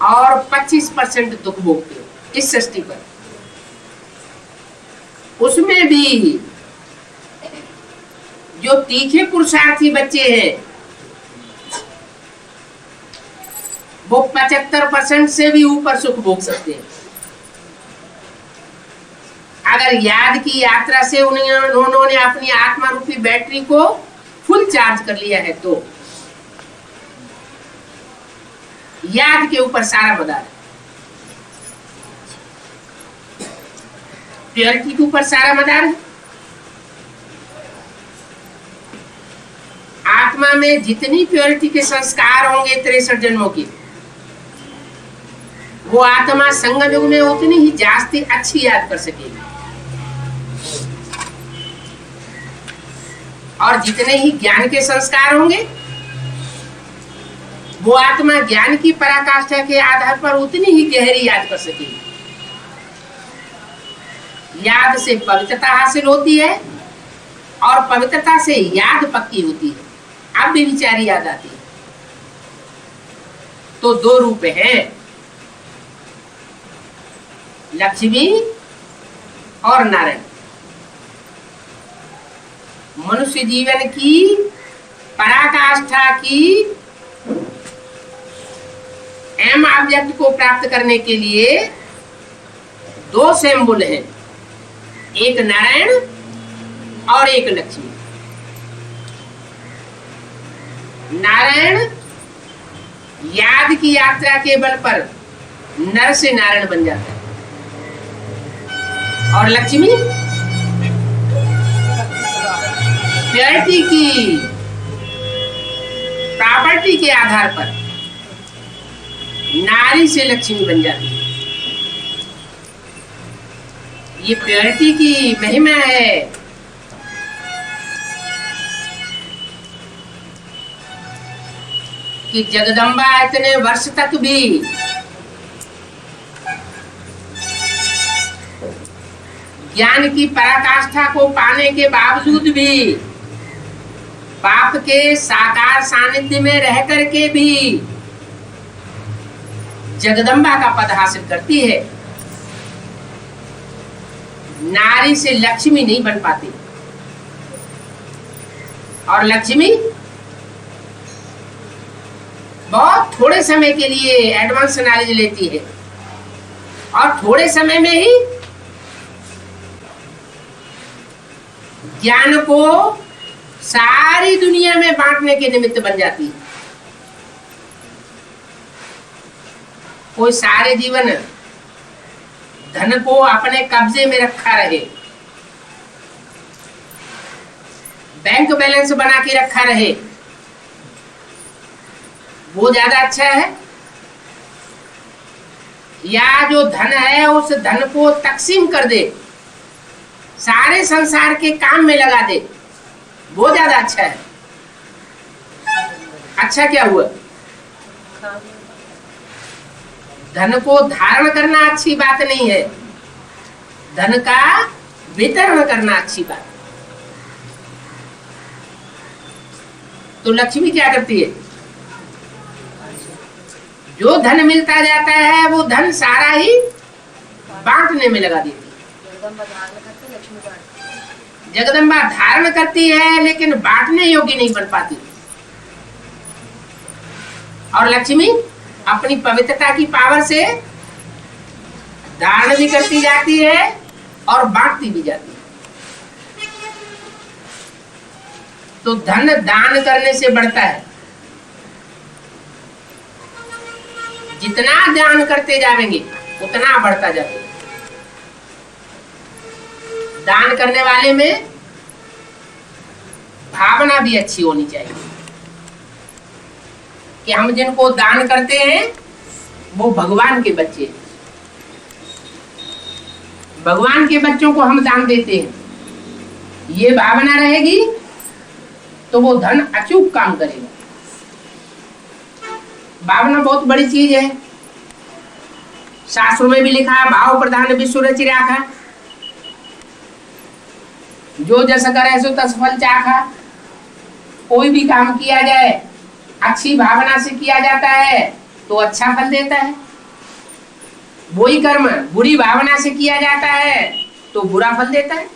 और 25% दुख भोगते हो इस सृष्टि पर। उसमें भी जो तीखे पुरुषार्थी बच्चे हैं वो 75% से भी ऊपर सुख भोग सकते हैं। अगर याद की यात्रा से उन्होंने अपनी आत्मा रूपी बैटरी को फुल चार्ज कर लिया है तो याद के ऊपर सारा मदार है, प्योरिटी के ऊपर सारा मदार है। आत्मा में जितनी प्योरिटी के संस्कार होंगे 63 जन्मों की, वो आत्मा संगम युग में उतनी ही जास्ती अच्छी याद कर सकेगी। और जितने ही ज्ञान के संस्कार होंगे वो आत्मा ज्ञान की पराकाष्ठा के आधार पर उतनी ही गहरी याद कर सकेगी। याद से पवित्रता हासिल होती है और पवित्रता से याद पक्की होती है। अब भी विचारी याद आती है। तो दो रूप हैं, लक्ष्मी और नारायण। मनुष्य जीवन की पराकाष्ठा की एम ऑब्जेक्ट को प्राप्त करने के लिए दो सिंबल हैं, एक नारायण और एक लक्ष्मी। नारायण याद की यात्रा के बल पर नर से नारायण बन जाता है और लक्ष्मी प्योरिटी की प्रॉपर्टी के आधार पर नारी से लक्ष्मी बन जाती है। ये प्योरिटी की महिमा है। कि जगदम्बा इतने वर्ष तक भी ज्ञान की पराकाष्ठा को पाने के बावजूद भी, बाप के साकार सानिध्य में रह करके भी जगदम्बा का पद हासिल करती है। नारी से लक्ष्मी नहीं बन पाती। और लक्ष्मी बहुत थोड़े समय के लिए एडवांस नॉलेज लेती है और थोड़े समय में ही ज्ञान को सारी दुनिया में बांटने के निमित्त बन जाती है। कोई सारे जीवन धन को अपने कब्जे में रखा रहे, बैंक बैलेंस बना के रखा रहे, वो ज्यादा अच्छा है, या जो धन है उस धन को तकसीम कर दे, सारे संसार के काम में लगा दे, वो ज्यादा अच्छा है? अच्छा क्या हुआ? धन को धारण करना अच्छी बात नहीं है, धन का वितरण करना अच्छी बात। तो लक्ष्मी क्या करती है? जो धन मिलता जाता है वो धन सारा ही बांटने में लगा देती है। जगदम्बा धारण करती है लेकिन बांटने योग्य नहीं बन पाती। और लक्ष्मी अपनी पवित्रता की पावर से धारण भी करती जाती है और बांटती भी जाती है। तो धन दान करने से बढ़ता है। जितना दान करते जाएंगे उतना बढ़ता जाता है। दान करने वाले में भावना भी अच्छी होनी चाहिए कि हम जिनको दान करते हैं वो भगवान के बच्चे हैं, भगवान के बच्चों को हम दान देते हैं। ये भावना रहेगी तो वो धन अचूक काम करेगा। भावना बहुत बड़ी चीज है। शास्त्रों में भी लिखा है, भाव प्रधान विश्व रचि राखा, जो जस करे सो तस फल चाखा। कोई भी काम किया जाए अच्छी भावना से किया जाता है तो अच्छा फल देता है। वही कर्म बुरी भावना से किया जाता है तो बुरा फल देता है।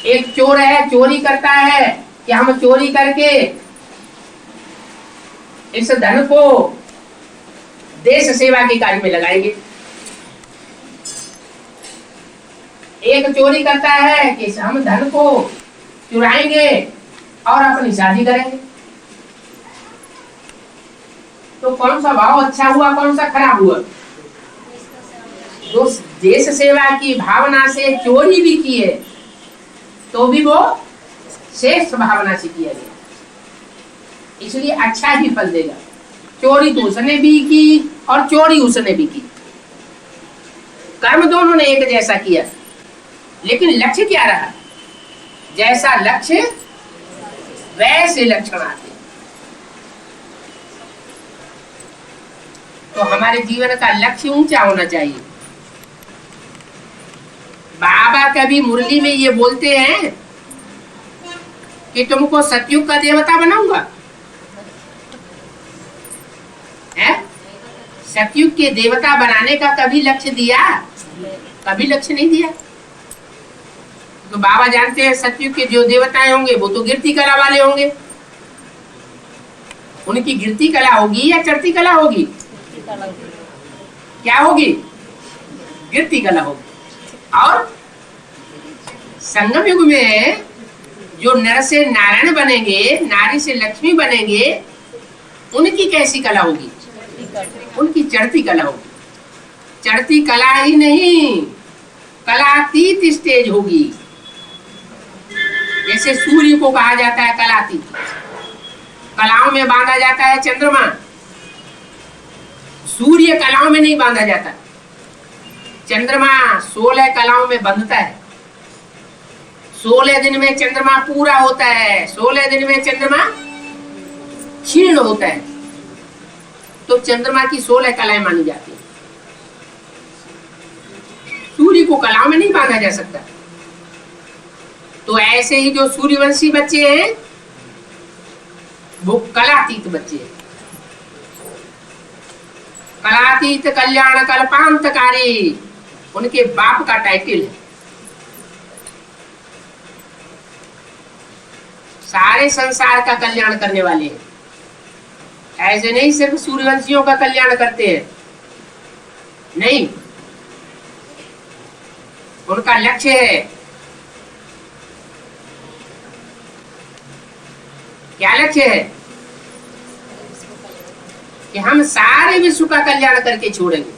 एक चोर है, चोरी करता है कि हम चोरी करके इस धन को देश सेवा के कार्य में लगाएंगे। एक चोरी करता है कि हम धन को चुराएंगे और अपनी शादी करेंगे। तो कौन सा भाव अच्छा हुआ, कौन सा खराब हुआ? जो देश सेवा की भावना से चोरी भी की है तो भी वो श्रेष्ठ भावना से किया गया, इसलिए अच्छा ही फल देगा। चोरी तो उसने भी की और चोरी उसने भी की, कर्म दोनों ने एक जैसा किया, लेकिन लक्ष्य क्या रहा? जैसा लक्ष्य वैसे लक्षण आते। तो हमारे जीवन का लक्ष्य ऊंचा होना चाहिए। बाबा कभी मुरली में ये बोलते हैं कि तुमको सतयुग का देवता बनाऊंगा, है? सतयुग के देवता बनाने का कभी लक्ष्य दिया? कभी लक्ष्य नहीं दिया। तो बाबा जानते हैं सतयुग के जो देवताएं होंगे वो तो गिरती कला वाले होंगे। उनकी गिरती कला होगी या चढ़ती कला होगी? क्या होगी? गिरती कला होगी। और संगम युग में जो नर से नारायण बनेंगे, नारी से लक्ष्मी बनेंगे, उनकी कैसी कला होगी? उनकी चढ़ती कला होगी। चढ़ती कला ही नहीं, कलातीत स्टेज होगी। जैसे सूर्य को कहा जाता है कलातीत, कलाओं में बांधा जाता है चंद्रमा, सूर्य कलाओं में नहीं बांधा जाता। चंद्रमा 16 कलाओं में बंधता है। 16 दिन में चंद्रमा पूरा होता है, 16 दिन में चंद्रमा क्षीण होता है। तो चंद्रमा की 16 कलाएं मानी जाती है। सूर्य को कलाओं में नहीं बांधा जा सकता। तो ऐसे ही जो सूर्यवंशी बच्चे हैं वो कलातीत बच्चे हैं। कलातीत कल्याण कल्पांतकारी उनके बाप का टाइटल है। सारे संसार का कल्याण करने वाले हैं। ऐसे नहीं सिर्फ सूर्यवंशियों का कल्याण करते हैं, नहीं, उनका लक्ष्य है, क्या लक्ष्य है कि हम सारे विश्व का कल्याण करके छोड़ेंगे।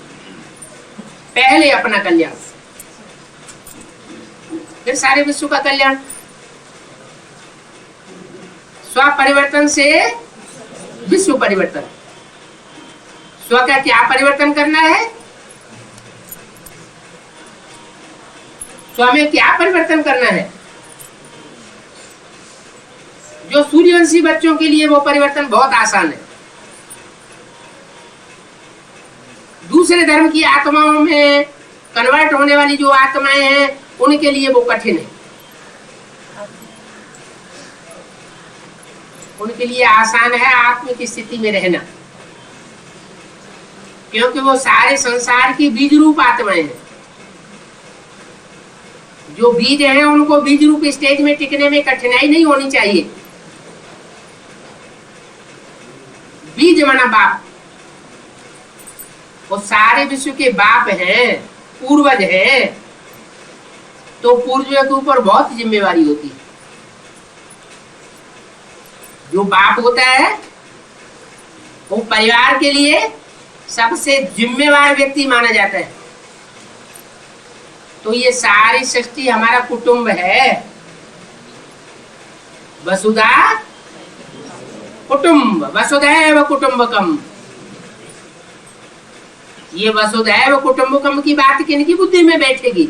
पहले अपना कल्याण, फिर सारे विश्व का कल्याण। स्व परिवर्तन से विश्व परिवर्तन। स्व का क्या परिवर्तन करना है? स्व में क्या परिवर्तन करना है? जो सूर्यवंशी बच्चों के लिए वो परिवर्तन बहुत आसान है। दूसरे धर्म की आत्माओं में कन्वर्ट होने वाली जो आत्माएं हैं उनके लिए वो कठिन है। उनके लिए आसान है आत्मिक स्थिति में रहना, क्योंकि वो सारे संसार की बीज रूप आत्माएं हैं। जो बीज हैं उनको बीज रूप स्टेज में टिकने में कठिनाई नहीं होनी चाहिए। बीज माना बाप, वो सारे विश्व के बाप हैं, पूर्वज हैं। तो पूर्वजों के ऊपर बहुत जिम्मेवारी होती है। जो बाप होता है वो परिवार के लिए सबसे जिम्मेवार व्यक्ति माना जाता है। तो ये सारी सृष्टि हमारा कुटुंब है। वसुधा कुटुंब, वसुधैव कुटुंबकम। ये वसुधैव कुटुंबकम की बात किनकी बुद्धि में बैठेगी?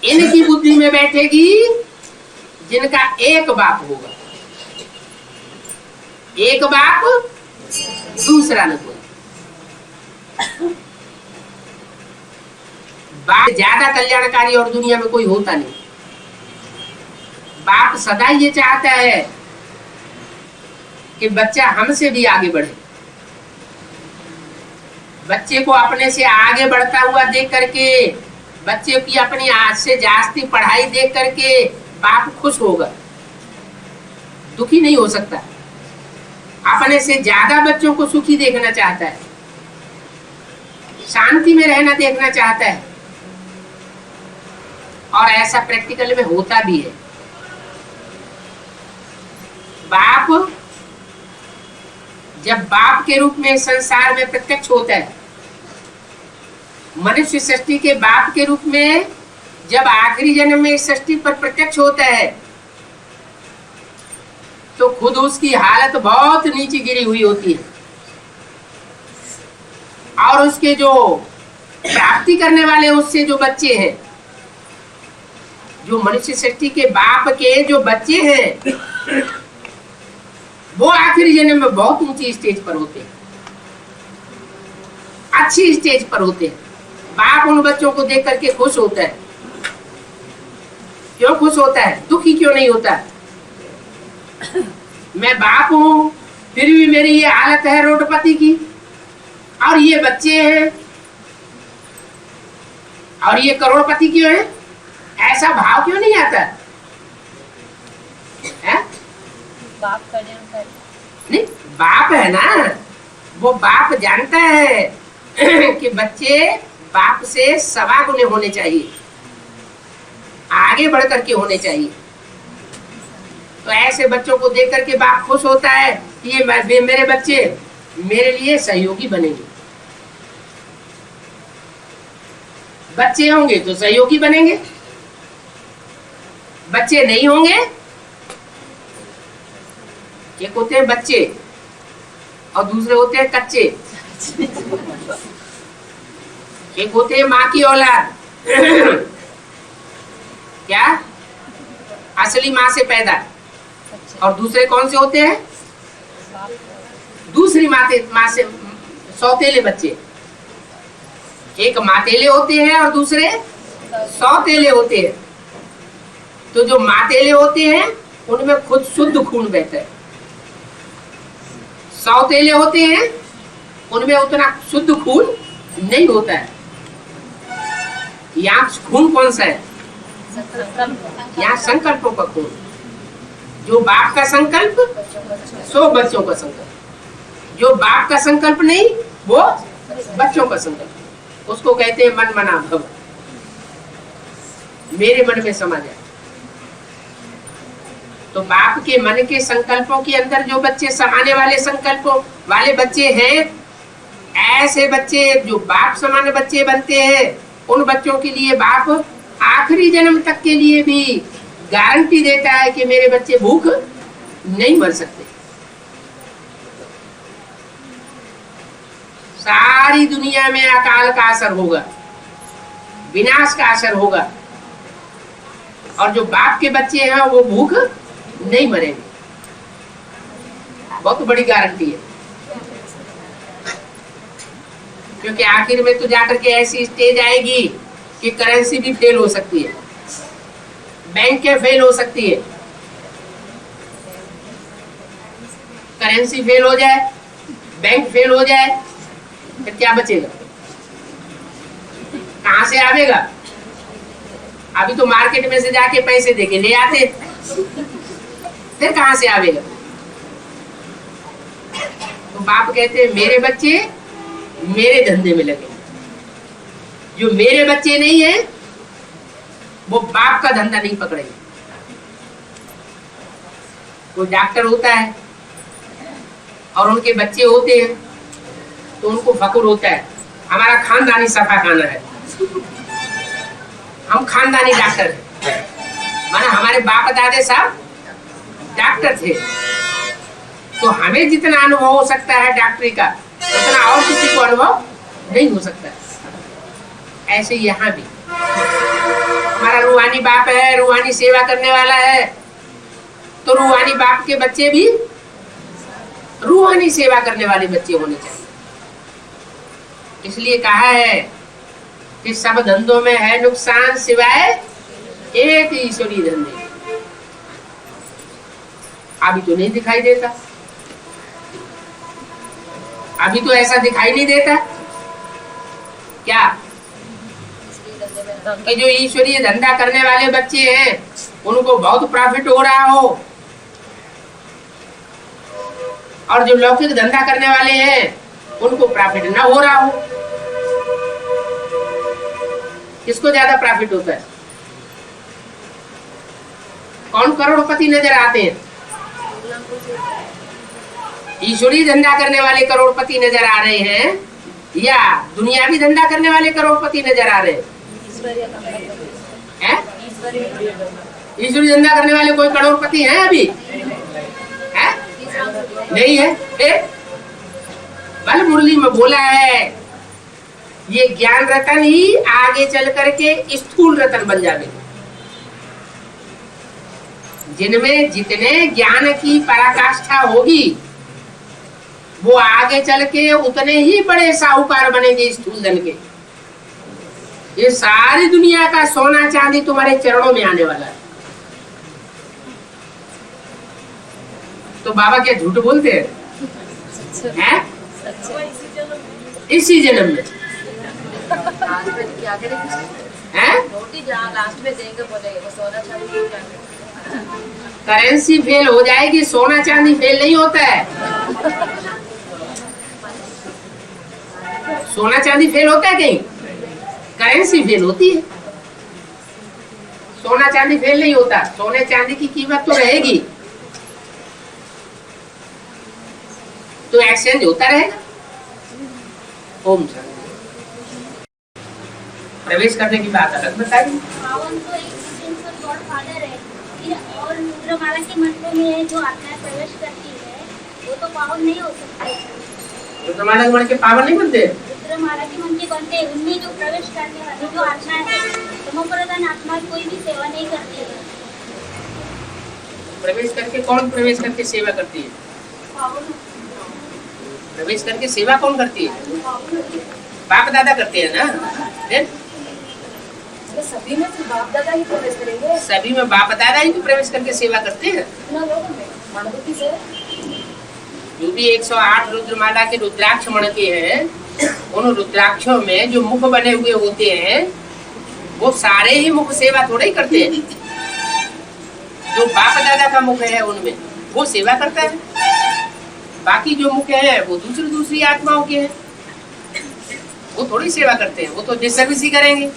इनकी बुद्धि में बैठेगी जिनका एक बाप होगा। एक बाप, दूसरा न कोई। बाप ज्यादा कल्याणकारी और दुनिया में कोई होता नहीं। बाप सदा ये चाहता है कि बच्चा हमसे भी आगे बढ़े। बच्चे को अपने से आगे बढ़ता हुआ देख करके, बच्चे की अपनी आज से जास्ती पढ़ाई देख करके बाप खुश होगा, दुखी नहीं हो सकता। अपने से ज्यादा बच्चों को सुखी देखना चाहता है, शांति में रहना देखना चाहता है। और ऐसा प्रैक्टिकल में होता भी है। बाप जब बाप के रूप में संसार में प्रत्यक्ष होता है, मनुष्य सृष्टि के बाप के रूप में जब आखिरी जन्म में इस सृष्टि पर प्रत्यक्ष होता है तो खुद उसकी हालत बहुत नीचे गिरी हुई होती है। और उसके जो प्राप्ति करने वाले उससे जो बच्चे हैं, जो मनुष्य सृष्टि के बाप के जो बच्चे हैं, वो आखिरी जन्म में बहुत ऊंची स्टेज पर होते हैं, अच्छी स्टेज पर होते हैं। बाप उन बच्चों को देख करके खुश होता है। क्यों खुश होता है? दुखी क्यों नहीं होता? मैं बाप हूं फिर भी मेरी ये हालत है रोडपति की, और ये बच्चे हैं और ये करोड़पति क्यों है? ऐसा भाव क्यों नहीं आता है? बाप कल्याण कर नहीं, बाप है ना, वो बाप जानता है कि बच्चे बाप से सवा गुने होने चाहिए, आगे बढ़ करके होने चाहिए। तो ऐसे बच्चों को देख करके बाप खुश होता है कि ये मेरे बच्चे मेरे लिए सहयोगी बनेंगे। बच्चे होंगे तो सहयोगी बनेंगे, बच्चे नहीं होंगे, एक होते हैं बच्चे और दूसरे होते हैं कच्चे। एक होते हैं माँ की औलाद क्या, असली माँ से पैदा, और दूसरे कौन से होते हैं, दूसरी माँ से सौतेले बच्चे। एक मातेले होते हैं और दूसरे सौतेले होते हैं। तो जो मातेले होते हैं उनमें खुद शुद्ध खून बहता है, सौतेले होते हैं उनमें उतना शुद्ध खून नहीं होता है। यहाँ खून कौन सा है, यहाँ संकल्पों का खून। जो बाप का संकल्प सो बच्चों का संकल्प, जो बाप का संकल्प नहीं वो बच्चों का संकल्प, उसको कहते हैं मन मना भव, मेरे मन में समा जाए। तो बाप के मन के संकल्पों के अंदर जो बच्चे समाने वाले संकल्पों वाले बच्चे हैं, ऐसे बच्चे जो बाप समान बच्चे बनते हैं, उन बच्चों के लिए बाप आखिरी जन्म तक के लिए भी गारंटी देता है कि मेरे बच्चे भूख नहीं मर सकते। सारी दुनिया में अकाल का असर होगा, विनाश का असर होगा, और जो बाप के बच्चे हैं वो भूख नहीं मरेंगे। बहुत बड़ी गारंटी है, क्योंकि आखिर में तो जाकर के ऐसी स्टेज आएगी कि करेंसी भी फेल हो सकती है, बैंकें फेल हो सकती है। करेंसी फेल हो जाए, बैंक फेल हो जाए, फिर क्या बचेगा, कहां से आवेगा? अभी तो मार्केट में से जाके पैसे देके ले आते, फिर कहां से आवेगा? तो बाप कहते हैं मेरे बच्चे मेरे धंधे में लगे, जो मेरे बच्चे नहीं है वो बाप का धंधा नहीं पकड़ेंगे। कोई डॉक्टर होता है और उनके बच्चे होते हैं तो उनको फक्र होता है, हमारा खानदानी सफा खाना है, हम खानदानी डॉक्टर हैं। माना हमारे बाप दादे साहब डॉक्टर थे, तो हमें जितना अनुभव हो सकता है डॉक्टरी का, उतना और किसी को अनुभव नहीं हो सकता। ऐसे यहाँ भी हमारा रूहानी बाप है, रूहानी सेवा करने वाला है, तो रूहानी बाप के बच्चे भी रूहानी सेवा करने वाले बच्चे होने चाहिए। इसलिए कहा है कि सब धंधों में है नुकसान सिवाय एक ईश्वरीय धंधे। अभी तो नहीं दिखाई देता, अभी तो ऐसा दिखाई नहीं देता क्या कि जो ईश्वरीय धंधा करने वाले बच्चे हैं उनको बहुत प्रॉफिट हो रहा हो, और जो लौकिक धंधा करने वाले हैं उनको प्रॉफिट ना हो रहा हो। किसको ज्यादा प्रॉफिट होता है? कौन करोड़पति नजर आते हैं? ईश्वरीय धंधा करने वाले करोड़पति नजर आ रहे हैं या दुनियावी धंधा करने वाले करोड़पति नजर आ रहे हैं? ईश्वरीय धंधा करने वाले कोई करोड़पति हैं अभी? है? नहीं है। बल मुरली में बोला है ये ज्ञान रतन ही आगे चल करके स्थूल रतन बन जाएंगे, जिनमें जितने ज्ञान की पराकाष्ठा होगी वो आगे चल के उतने ही बड़े साहूकार बनेंगे स्थूल धन के। ये सारी दुनिया का सोना चांदी तुम्हारे चरणों में आने वाला है। तो बाबा क्या झूठ बोलते हैं? इसी जन्म में करेंसी फेल हो जाएगी, सोना चांदी फेल नहीं होता है। सोना चांदी फेल होता है कहीं? करेंसी फेल होती है, सोना चांदी फेल नहीं होता। सोने चांदी की कीमत तो रहेगी, तो एक्सचेंज होता रहेगा। ओम शांति। प्रवेश करने की बात अलग बताइए। पावन तो एक सेंस गॉड फादर है, फिर और रुद्रमाला के मंत्र में जो आत्मा प्रवेश करती है वो तो पावन नहीं हो सकती। रुद्रमाला के मंत्र के पावन नहीं बनते? रुद्रमाला के मंत्र बनते हैं, उनमें जो प्रवेश करने वाली जो आत्मा है, तमोप्रधान आत्मा कोई भी सेवा नहीं करती है। प्रवेश करके कौन प्रवेश करके सेवा करती है? पावन प्रवेश करके सेवा कौन करती है? बाप दादा करते हैं ना। फिर तो सभी में फिर बाप दादा ही प्रवेश करेंगे सभी में बाप दादा ही तो प्रवेश करके सेवा करते हैं। ना लोगों में मनोवृत्ति से। जो भी 108 रुद्रमाला के रुद्राक्ष मणके हैं, उन रुद्राक्षों में जो मुख बने हुए होते हैं वो सारे ही मुख सेवा थोड़े ही करते हैं। जो बाप दादा का मुख है उनमें वो सेवा करता है, बाकी जो मुख है वो दूसरी आत्माओं के हैं, वो थोड़ी सेवा करते हैं, वो तो डिसर्विस ही करेंगे।